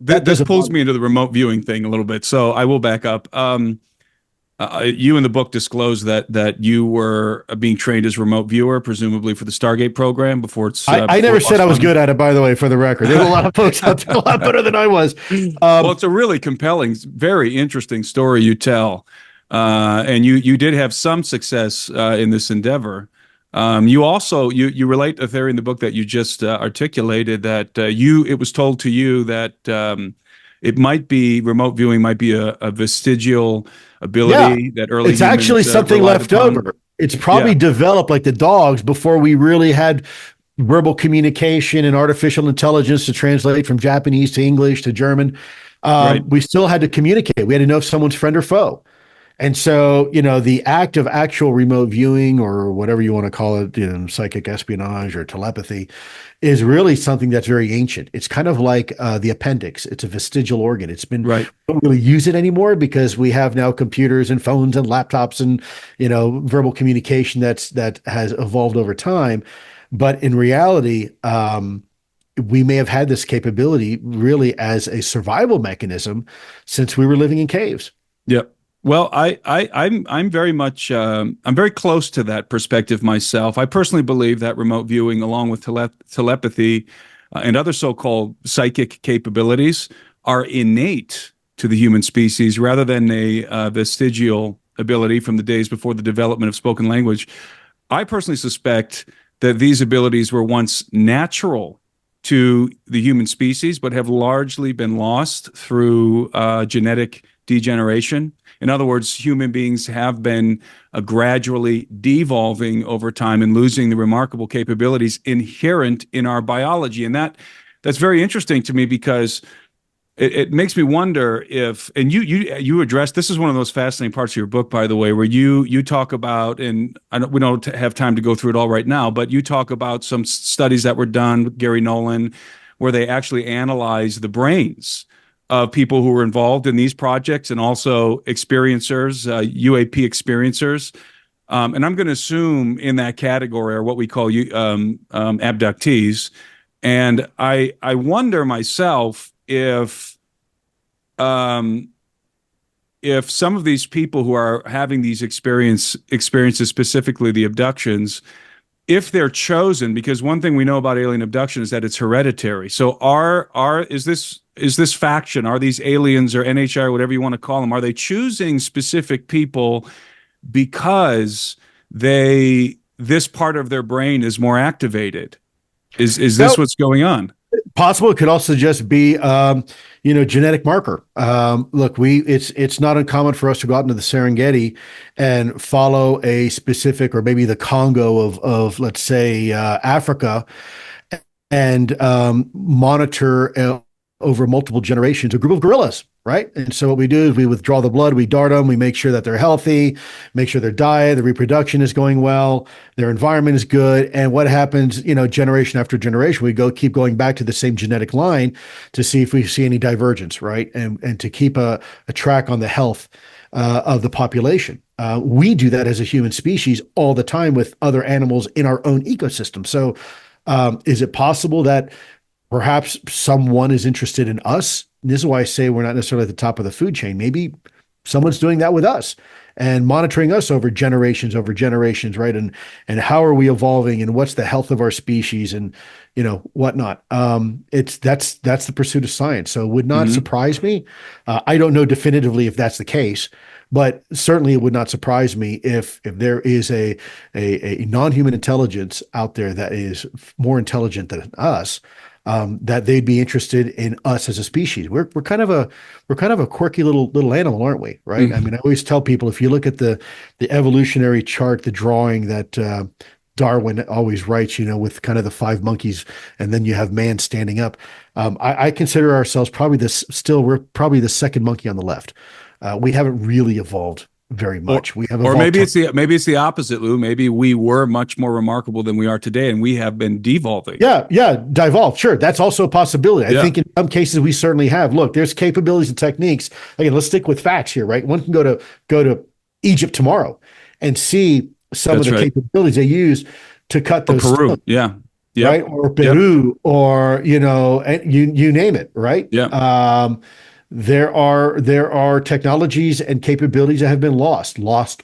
This pulls me into the remote viewing thing a little bit. So I will back up. You in the book disclosed that you were being trained as a remote viewer, presumably for the Stargate program before it's. I never said I was good at it, by the way, for the record. There's a lot of folks out there a lot better than I was. Well, it's a really compelling, very interesting story you tell, and you did have some success in this endeavor. You also you relate a theory in the book that you just articulated that it was told to you that it might be remote viewing might be a vestigial ability that early it's actually something left over. It's probably developed like the dogs before we really had verbal communication and artificial intelligence to translate from Japanese to English to German. We still had to communicate. We had to know if someone's friend or foe. And so, the act of actual remote viewing or whatever you want to call it, psychic espionage or telepathy is really something that's very ancient. It's kind of like the appendix. It's a vestigial organ. Right. We don't really use it anymore because we have now computers and phones and laptops and, verbal communication that has evolved over time. But in reality, we may have had this capability really as a survival mechanism since we were living in caves. Yep. Well, I'm very much I'm very close to that perspective myself. I personally believe that remote viewing, along with telepathy and other so-called psychic capabilities, are innate to the human species rather than a vestigial ability from the days before the development of spoken language. I personally suspect that these abilities were once natural to the human species, but have largely been lost through genetic degeneration. In other words, human beings have been gradually devolving over time and losing the remarkable capabilities inherent in our biology. And that's very interesting to me because it makes me wonder if, and you address, this is one of those fascinating parts of your book, by the way, where you talk about, and we don't have time to go through it all right now, but you talk about some studies that were done with Gary Nolan, where they actually analyze the brains of people who were involved in these projects and also experiencers, UAP experiencers. And I'm going to assume in that category are what we call abductees. And I wonder myself um, if some of these people who are having these experiences, specifically the abductions, if they're chosen, because one thing we know about alien abduction is that it's hereditary. So is this faction, are these aliens or NHR, whatever you want to call them, are they choosing specific people because this part of their brain is more activated? Is this what's going on? Possible. It could also just be, genetic marker. Look, it's not uncommon for us to go out into the Serengeti and follow a specific, or maybe the Congo of let's say, Africa, and monitor over multiple generations a group of gorillas, right? And so what we do is we withdraw the blood, we dart them, we make sure that they're healthy, make sure their diet, their reproduction is going well, their environment is good. And what happens, generation after generation, we keep going back to the same genetic line to see if we see any divergence, right? And to keep a track on the health of the population. We do that as a human species all the time with other animals in our own ecosystem. So is it possible that perhaps someone is interested in us? And this is why I say we're not necessarily at the top of the food chain. Maybe someone's doing that with us and monitoring us over generations, right? And how are we evolving, and what's the health of our species, and whatnot. That's the pursuit of science. So it would not surprise me. I don't know definitively if that's the case, but certainly it would not surprise me if there is a non-human intelligence out there that is more intelligent than us, that they'd be interested in us as a species. We're kind of a quirky little animal, aren't we? Right? I mean, I always tell people, if you look at the evolutionary chart, the drawing that Darwin always writes, with kind of the five monkeys, and then you have man standing up. I consider ourselves we're probably the second monkey on the left. We haven't really evolved very much. We have evolved, or maybe it's the opposite, Lou. Maybe we were much more remarkable than we are today, and we have been devolving. Yeah, devolved. Sure, that's also a possibility. I think in some cases we certainly have. Look, there's capabilities and techniques. Again, let's stick with facts here, right? One can go to Egypt tomorrow and see some of the capabilities they use to cut those Peru, stones, yeah, right, or Peru, or and you name it, right? Yeah. There are technologies and capabilities that have been lost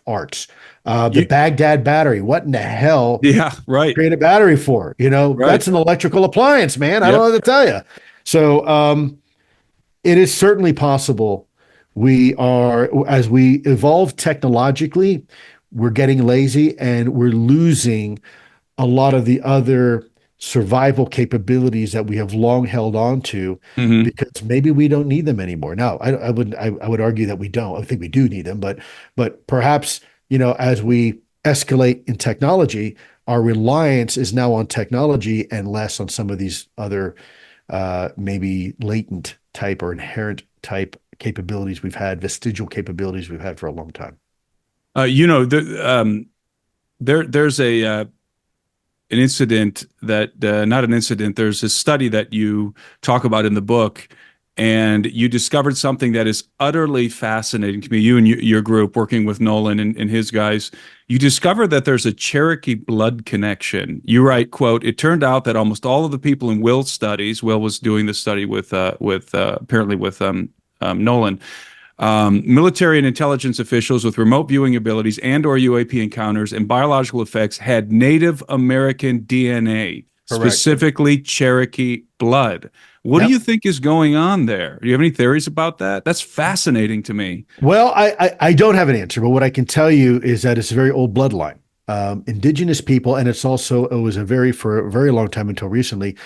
arts. The Baghdad battery. What in the hell? Yeah, right. Create a battery for? That's an electrical appliance, man. I don't know what to tell you. So it is certainly possible. As we evolve technologically, we're getting lazy and we're losing a lot of the other survival capabilities that we have long held on to, because maybe we don't need them anymore. Now, I would argue that we don't. I think we do need them, but perhaps, as we escalate in technology, our reliance is now on technology and less on some of these other maybe latent type or inherent type capabilities we've had, vestigial capabilities we've had for a long time. You know, there's a an incident that not an incident. There's a study that you talk about in the book, and you discovered something that is utterly fascinating to me. You and your group working with Nolan and his guys, you discovered that there's a Cherokee blood connection. You write, "quote: It turned out that almost all of the people in Will's studies, Will was doing this study with apparently with Nolan." Military and intelligence officials with remote viewing abilities and/or UAP encounters and biological effects had Native American DNA, Correct. specifically Cherokee blood. What do Yep. you think is going on there? Do you have any theories about that? That's fascinating to me. Well, I don't have an answer, but what I can tell you is that it's a very old bloodline. Indigenous people, and it was for a very long time until recently,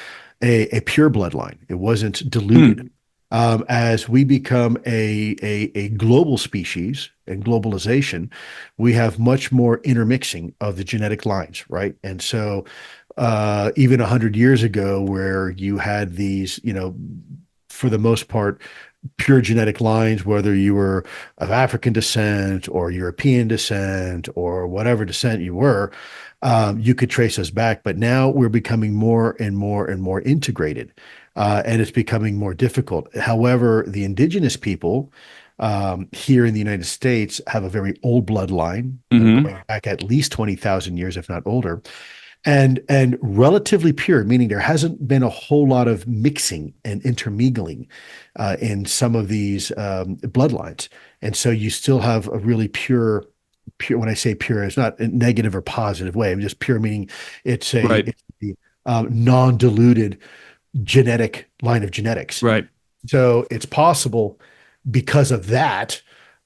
a pure bloodline. It wasn't diluted. As we become a global species and globalization, we have much more intermixing of the genetic lines, right? And so even 100 years ago, where you had these, for the most part, pure genetic lines, whether you were of African descent or European descent or whatever descent you were, you could trace us back. But now we're becoming more and more and more integrated, and it's becoming more difficult. However, the indigenous people here in the United States have a very old bloodline, going back at least 20,000 years, if not older, and relatively pure, meaning there hasn't been a whole lot of mixing and intermingling in some of these bloodlines. And so you still have a really pure, when I say pure, it's not a negative or positive way. I'm just pure, meaning it's Right. it's the non-diluted genetic line of genetics. Right. So it's possible because of that,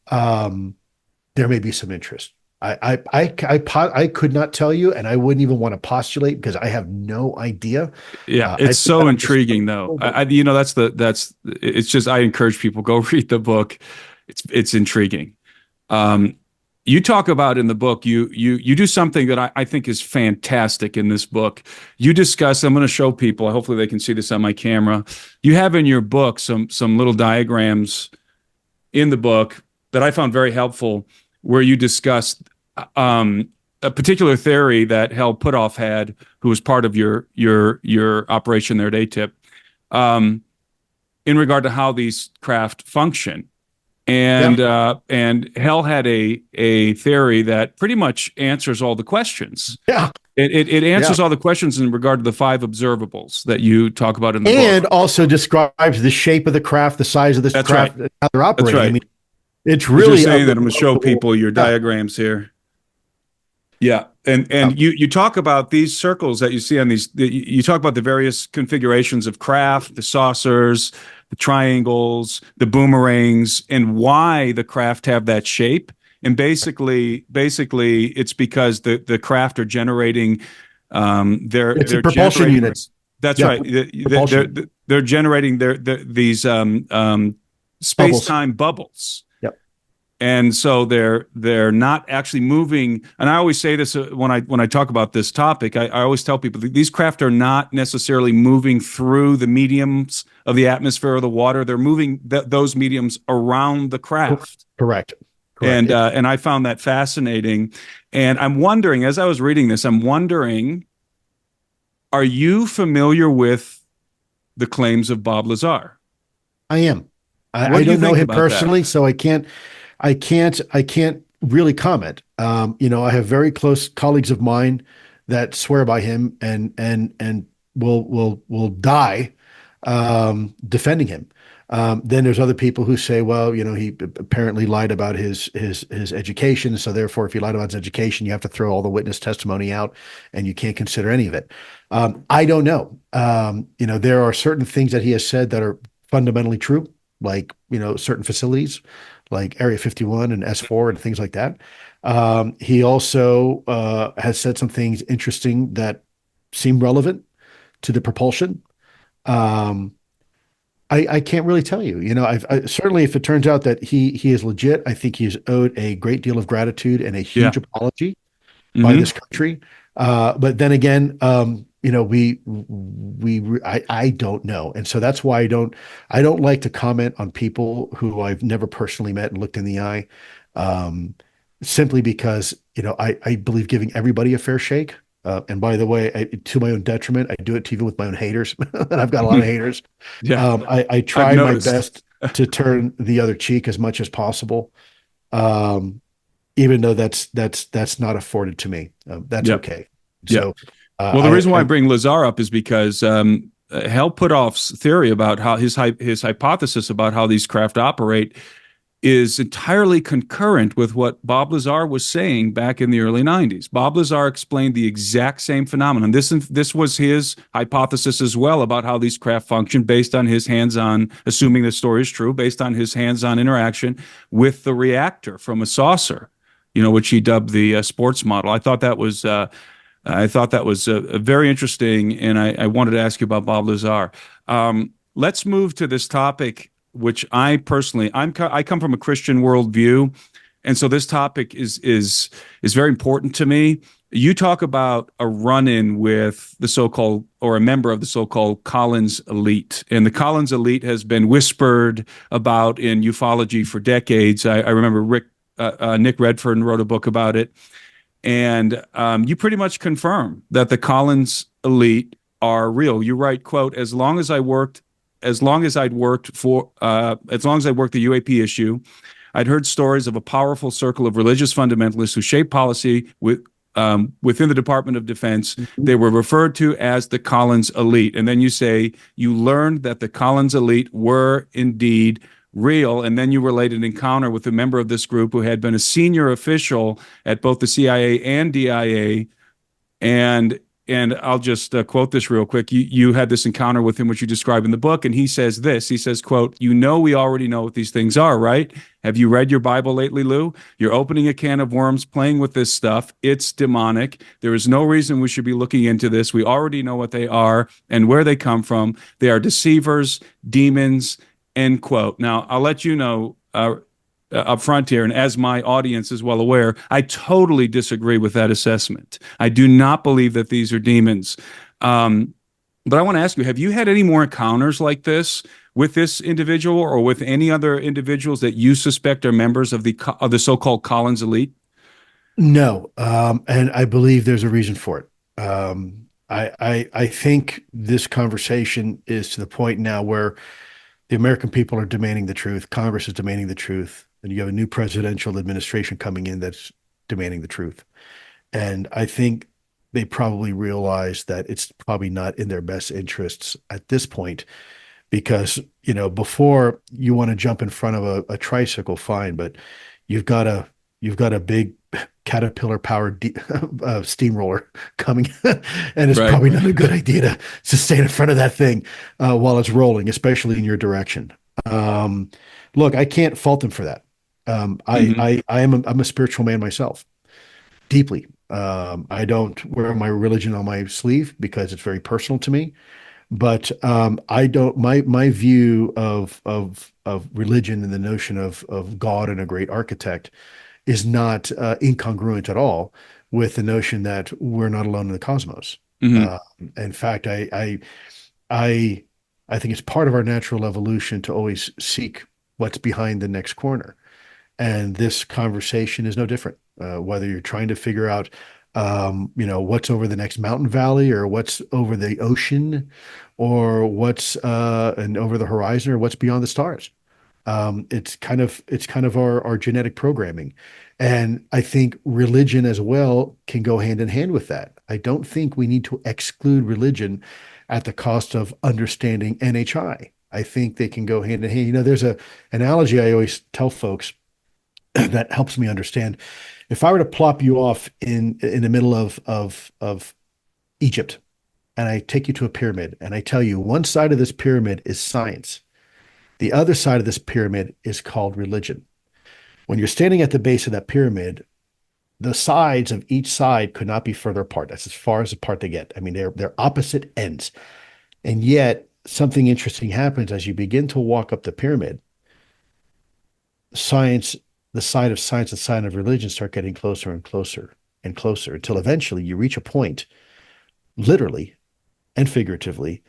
there may be some interest. I could not tell you, and I wouldn't even want to postulate because I have no idea. Yeah, I it's think so I'm intriguing though. It's just, I encourage people, go read the book. It's intriguing. You talk about in the book, you do something that I think is fantastic in this book. You discuss, I'm going to show people, hopefully they can see this on my camera. You have in your book some little diagrams in the book that I found very helpful, where you discussed a particular theory that Hal Puthoff had, who was part of your operation there at ATIP, in regard to how these craft function. And and Hal had a theory that pretty much answers all the questions. Yeah. It answers all the questions in regard to the 5 observables that you talk about in the And book. also describes the shape of the craft, the size of the That's craft, right. how they're operating. That's right. I mean, it's As you're really saying that, I'm going to show people your diagrams here. Yeah, and you talk about these circles that you see on these. You talk about the various configurations of craft, the saucers, the triangles, the boomerangs, and why the craft have that shape. And basically, it's because the craft are generating It's they're a propulsion generating unit. this. That's Yeah, right. They're generating these space-time bubbles. Yep. And so they're not actually moving. And I always say this when I talk about this topic. I always tell people these craft are not necessarily moving through the mediums of the atmosphere or the water. They're moving those mediums around the craft. Correct. And I found that fascinating. And I'm wondering, as I was reading this, are you familiar with the claims of Bob Lazar? I am. What I do you don't know think him about personally, so I can't really comment. I have very close colleagues of mine that swear by him and will die defending him. Then there's other people who say, well, he apparently lied about his education, so therefore, if he lied about his education, you have to throw all the witness testimony out, and you can't consider any of it. I don't know. There are certain things that he has said that are fundamentally true, like certain facilities, like Area 51 and S4 and things like that. He also has said some things interesting that seem relevant to the propulsion. I can't really tell you. I certainly, if it turns out that he is legit, I think he's owed a great deal of gratitude and a huge apology by this country. But then again, I don't know. And so that's why I don't like to comment on people who I've never personally met and looked in the eye. Um, Simply because, I believe giving everybody a fair shake. And by the way, to my own detriment, I do it even with my own haters, and I've got a lot of haters. Yeah, I I've try my noticed. best to turn the other cheek as much as possible. Um, Even though that's not afforded to me. That's Yep. okay. Yep. So Well, the reason why I I bring Lazar up is because Helputov's theory about how his hypothesis about how these craft operate is entirely concurrent with what Bob Lazar was saying back in the early 90s. Bob Lazar explained the exact same phenomenon. This was his hypothesis as well about how these craft function based on his hands-on, assuming the story is true, based on his hands-on interaction with the reactor from a saucer, which he dubbed the sports model. I thought that was very interesting, and I wanted to ask you about Bob Lazar. Let's move to this topic, which I personally, I come from a Christian worldview, and so this topic is very important to me. You talk about a run-in with the so-called, or a member of the so-called Collins elite, and the Collins elite has been whispered about in ufology for decades. I remember Nick Redfern wrote a book about it, and you pretty much confirm that the Collins elite are real. You write, quote, as long as I worked the UAP issue, I'd heard stories of a powerful circle of religious fundamentalists who shaped policy within the Department of Defense. They were referred to as the Collins elite. And then you say you learned that the Collins elite were indeed real. And then you relate an encounter with a member of this group who had been a senior official at both the CIA and DIA. And I'll just quote this real quick. You had this encounter with him, which you describe in the book, and he says this. He says, quote, we already know what these things are, right? Have you read your Bible lately, Lou? You're opening a can of worms, playing with this stuff. It's demonic. There is no reason we should be looking into this. We already know what they are and where they come from. They are deceivers, demons, end quote. Now, I'll let you know up front here, and as my audience is well aware, I totally disagree with that assessment. I do not believe that these are demons. But I want to ask you, have you had any more encounters like this with this individual or with any other individuals that you suspect are members of the so-called Collins elite? No, and I believe there's a reason for it. I think this conversation is to the point now where the American people are demanding the truth. Congress is demanding the truth. And you have a new presidential administration coming in that's demanding the truth. And I think they probably realize that it's probably not in their best interests at this point because, before you want to jump in front of a tricycle, fine, but you've got a you've got a big Caterpillar powered steamroller coming, and it's Right. probably not a good idea to stay in front of that thing while it's rolling, especially in your direction. Um, Look, I can't fault them for that. Hmm. I'm a spiritual man myself, deeply. I don't wear my religion on my sleeve because it's very personal to me. But I don't. My view of religion and the notion of God and a great architect is not incongruent at all with the notion that we're not alone in the cosmos. Hmm. Uh, in fact, I I think it's part of our natural evolution to always seek what's behind the next corner. And this conversation is no different. Whether you're trying to figure out, what's over the next mountain valley, or what's over the ocean, or what's and over the horizon, or what's beyond the stars. It's kind of our genetic programming, and I think religion as well can go hand in hand with that. I don't think we need to exclude religion at the cost of understanding NHI. I think they can go hand in hand. There's a analogy I always tell folks that helps me understand. If I were to plop you off in the middle of Egypt, and I take you to a pyramid, and I tell you one side of this pyramid is science, the other side of this pyramid is called religion. When you're standing at the base of that pyramid, the sides of each side could not be further apart. That's as far as apart they get. I mean, they're opposite ends, and yet something interesting happens as you begin to walk up the pyramid. Science, the side of science, the side of religion start getting closer and closer and closer until eventually you reach a point, literally, and figuratively,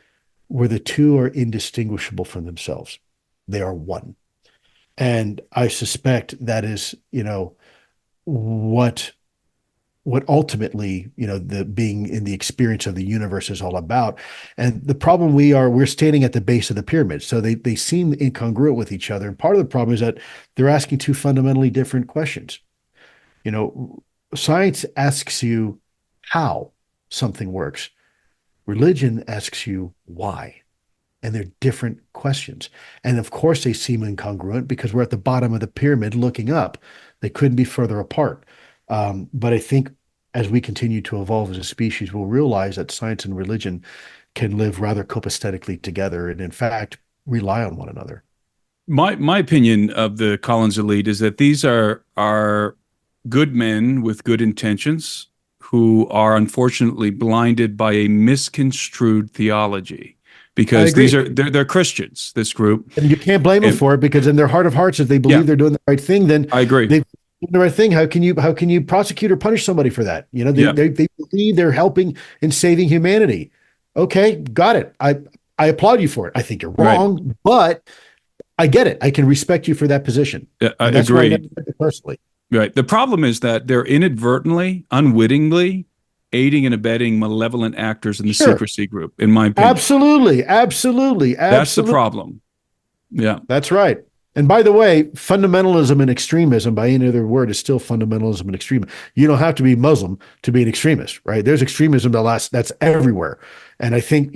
where the two are indistinguishable from themselves. They are one. And I suspect that is, what ultimately, the being in the experience of the universe is all about. And the problem we're standing at the base of the pyramid. So they seem incongruent with each other. And part of the problem is that they're asking two fundamentally different questions. Science asks you how something works. Religion asks you why. And they're different questions. And of course, they seem incongruent because we're at the bottom of the pyramid looking up. They couldn't be further apart. But I think as we continue to evolve as a species, we'll realize that science and religion can live rather copacetically together and, in fact, rely on one another. My opinion of the Collins elite is that these are good men with good intentions who are unfortunately blinded by a misconstrued theology. Because they're Christians, this group. And you can't blame them for it, because in their heart of hearts, if they believe they're doing the right thing, then I agree. They've doing the right thing. How can you prosecute or punish somebody for that? They believe they're helping and saving humanity. Okay, got it. I applaud you for it. I think you're wrong, but I get it. I can respect you for that position. I agree. Personally. Right. The problem is that they're inadvertently, unwittingly aiding and abetting malevolent actors in the secrecy group, in my opinion. Absolutely. That's the problem. Yeah. That's right. And by the way, fundamentalism and extremism, by any other word, is still fundamentalism and extremism. You don't have to be Muslim to be an extremist, right? There's extremism that's everywhere. And I think,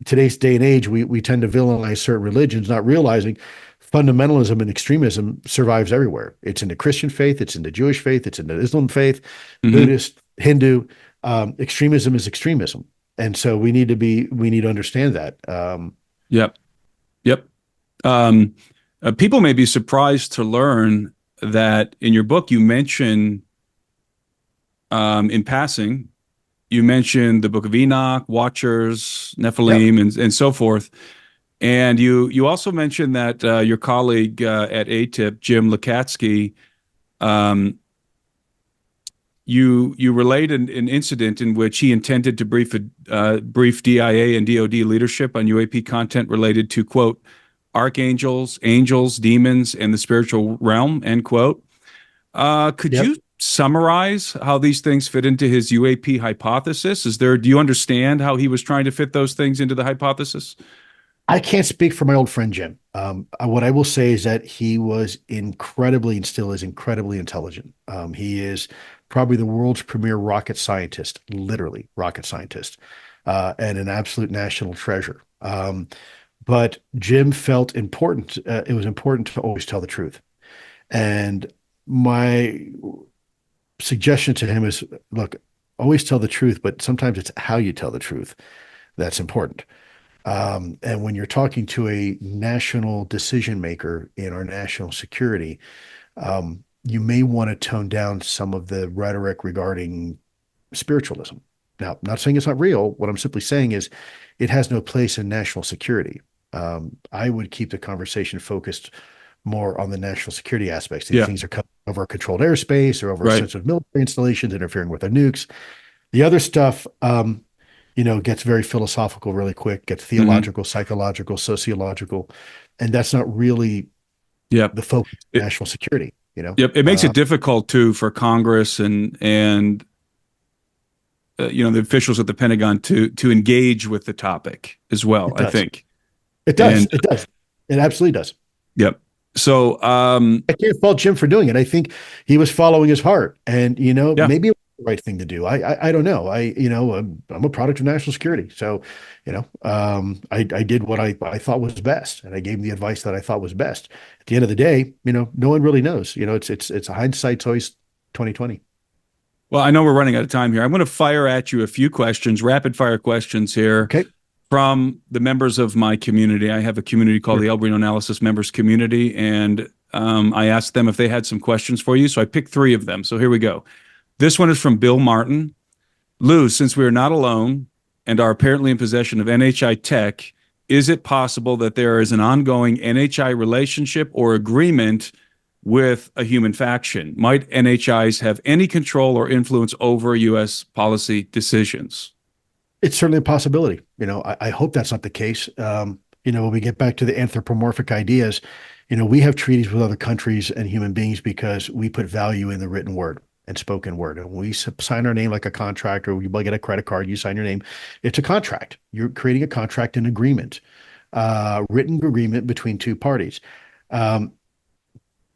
today's day and age, we tend to villainize certain religions, not realizing fundamentalism and extremism survives everywhere. It's in the Christian faith, it's in the Jewish faith, it's in the Islam faith, Buddhist, Hindu. Extremism is extremism. And so we need to understand that. Yep. People may be surprised to learn that in your book, you mention, in passing, you mentioned the Book of Enoch, Watchers, Nephilim, and so forth. And you also mentioned that your colleague at ATIP, Jim Lukatsky, you relate an incident in which he intended to brief DIA and DoD leadership on UAP content related to, quote, archangels, angels, demons, and the spiritual realm, end quote. Could you summarize how these things fit into his UAP hypothesis? Do you understand how he was trying to fit those things into the hypothesis? I can't speak for my old friend Jim. What I will say is that he was incredibly, and still is incredibly intelligent. He is probably the world's premier rocket scientist, literally rocket scientist, and an absolute national treasure. But Jim felt important. It was important to always tell the truth. And my suggestion to him is, look, always tell the truth, but sometimes it's how you tell the truth that's important. And when you're talking to a national decision maker in our national security, you may want to tone down some of the rhetoric regarding spiritualism. Now, I'm not saying it's not real. What I'm simply saying is it has no place in national security. I would keep the conversation focused more on the national security aspects. These things are coming over controlled airspace or over sensitive military installations, interfering with our nukes. The other stuff, gets very philosophical really quick, gets theological, psychological, sociological, and that's not really the focus of national security. It makes it difficult too for Congress and the officials at the Pentagon to engage with the topic as well. I think it does. It does. It absolutely does. Yep. So I can't fault Jim for doing it. I think he was following his heart, and maybe it was the right thing to do. I don't know. I'm a product of national security, so I did what I thought was best, and I gave him the advice that I thought was best. At the end of the day, no one really knows. It's hindsight's always 2020. Well, I know we're running out of time here. I'm going to fire at you a few questions, rapid fire questions here. Okay. From the members of my community. I have a community called the Alberino Analysis Members Community, and I asked them if they had some questions for you, so I picked 3 of them. So here we go. This one is from Bill Martin. Lou, since we are not alone and are apparently in possession of NHI tech, is it possible that there is an ongoing NHI relationship or agreement with a human faction? Might NHIs have any control or influence over U.S. policy decisions? It's certainly a possibility. I hope that's not the case. When we get back to the anthropomorphic ideas, we have treaties with other countries and human beings because we put value in the written word and spoken word. And when we sign our name like a contract, or you get a credit card, you sign your name, it's a contract. You're creating a contract, an agreement, written agreement between two parties. Um,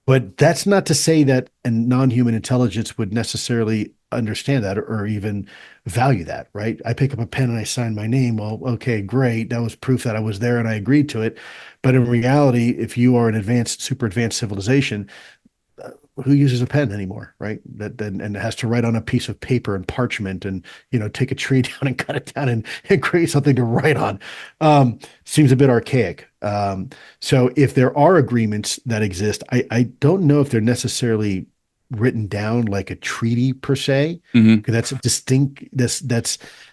but that's not to say that a non-human intelligence would necessarily understand that or even value that, right? I pick up a pen and I sign my name. Well, okay, great. That was proof that I was there and I agreed to it. But in reality, if you are an advanced, super advanced civilization, who uses a pen anymore, right? That and has to write on a piece of paper and parchment and take a tree down and cut it down and create something to write on. Seems a bit archaic. So if there are agreements that exist, I don't know if they're necessarily written down like a treaty per se, Hmm. because that's a distinct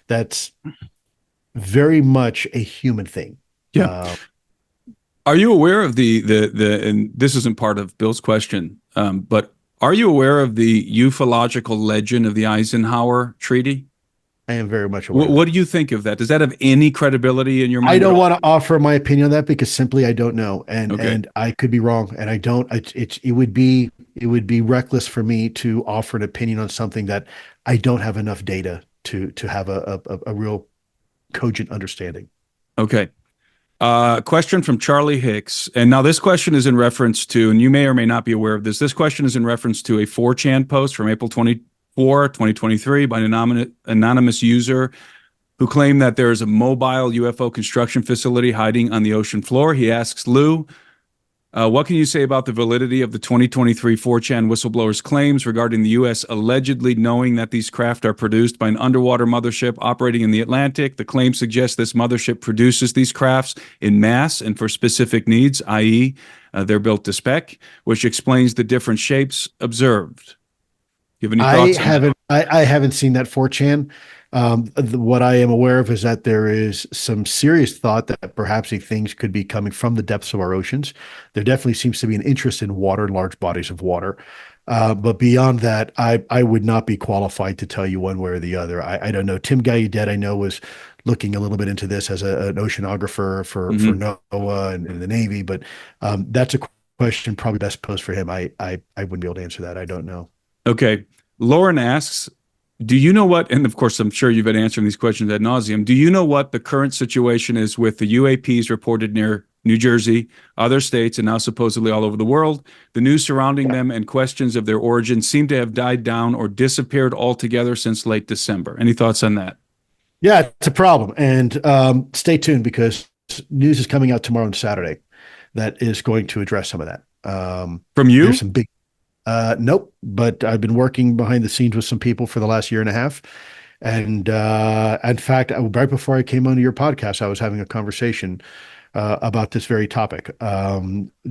that's very much a human thing. Yeah. Uh, Are you aware of and this isn't part of Bill's question, but are you aware of the ufological legend of the Eisenhower Treaty? I am very much aware What, of what that. do you think of that? Does that have any credibility in your I mind at don't all? want to offer my opinion on that because simply I don't know, and Okay. I could be wrong, and I don't. It would be reckless for me to offer an opinion on something that I don't have enough data to have a real cogent understanding. Okay. Question from Charlie Hicks. And now this question is in reference to, and you may or may not be aware of this. This question is in reference to a 4chan post from April 2023 by an anonymous user who claimed that there is a mobile UFO construction facility hiding on the ocean floor. He asks, Lou, what can you say about the validity of the 2023 4chan whistleblowers' claims regarding the U.S. allegedly knowing that these craft are produced by an underwater mothership operating in the Atlantic? The claim suggests this mothership produces these crafts in mass and for specific needs, i.e., they're built to spec, which explains the different shapes observed. You have any I thoughts on that? haven't I haven't seen that 4chan. What I am aware of is that there is some serious thought that perhaps these things could be coming from the depths of our oceans. There definitely seems to be an interest in water, large bodies of water. But beyond that, I would not be qualified to tell you one way or the other. I don't know. Tim Gallaudet, I know, was looking a little bit into this as an oceanographer for Hmm. NOAA and the Navy, but that's a question probably best posed for him. I wouldn't be able to answer that. I don't know. Okay. Lauren asks, do you know what, and of course, I'm sure you've been answering these questions ad nauseum. Do you know what the current situation is with the UAPs reported near New Jersey, other states, and now supposedly all over the world? The news surrounding them and questions of their origin seem to have died down or disappeared altogether since late December. Any thoughts on that? Yeah, it's a problem. And stay tuned because news is coming out tomorrow and Saturday that is going to address some of that. From There's you? some big, nope, but I've been working behind the scenes with some people for the last year and a half. And in fact, right before I came onto your podcast, I was having a conversation about this very topic.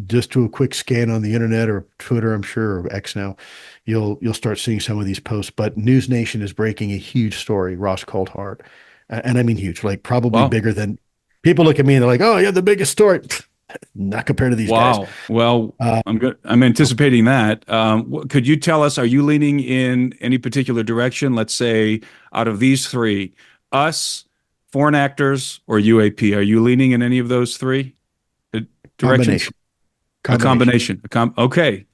Just do a quick scan on the internet or Twitter, I'm sure, or X now, you'll start seeing some of these posts. But News Nation is breaking a huge story, Ross Coulthart, and I mean huge, like probably Wow. bigger than people look at me and they're like, "Oh, yeah, the biggest story." Not compared to these guys. Wow. Well, Uh, I'm good. I'm anticipating that. Could you tell us, are you leaning in any particular direction? Let's say out of these three, us, foreign actors, or UAP, are you leaning in any of those three directions? combination, A combination. combination. Okay.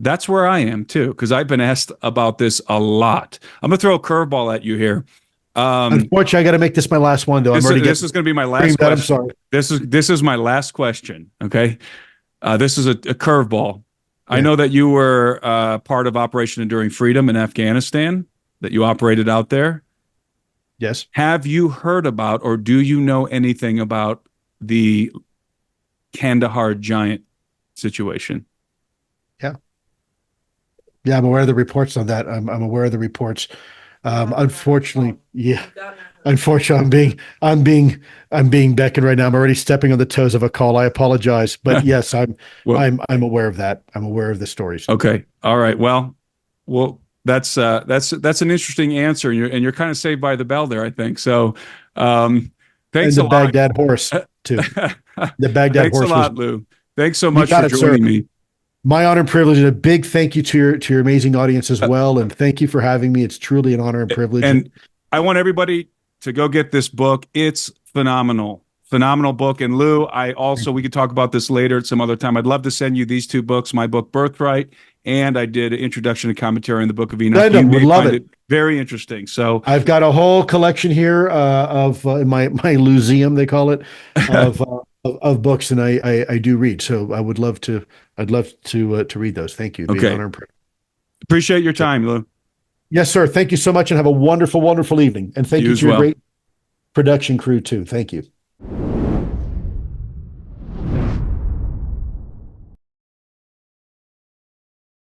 That's where I am too, because I've been asked about this a lot. I'm gonna throw a curveball at you here. Um, Unfortunately, I got to make this my last one, though. I'm this already is this getting is going to be my last screamed at. I'm question. sorry. This is my last question. Okay. This is a curveball. I Yeah. know that you were part of Operation Enduring Freedom in Afghanistan, that you operated out there. Yes. Have you heard about or do you know anything about the Kandahar giant situation? Yeah. Yeah. I'm aware of the reports on that. I'm aware of the reports. Unfortunately, yeah. Unfortunately, I'm being beckoned right now. I'm already stepping on the toes of a call. I apologize, but yes, I'm Well, I'm I'm aware of that. I'm aware of the stories. okay. All right. Well, that's an interesting answer, and you're kind of saved by the bell there, I think. So, And thanks the a lot. Baghdad horse too. The Baghdad Thanks a horse was. lot, Lou. Thanks so You much got for it, sir. joining me. My honor and privilege, and a big thank you to your amazing audience as Uh, well. And thank you for having me. It's truly an honor and privilege. And I want everybody to go get this book. It's phenomenal. Phenomenal book. And Lou, we could talk about this later at some other time. I'd love to send you these two books, my book, Birthright, and I did an introduction and commentary on the Book of Enoch. Would love it. Very interesting. So I've got a whole collection here of my museum, they call it, of books, and I do read. So I'd love to read those. Thank you. It'd be an honor and privilege. Appreciate your time, Lou. Yes, sir. Thank you so much, and have a wonderful, wonderful evening. And thank you to your great production crew too. Thank you.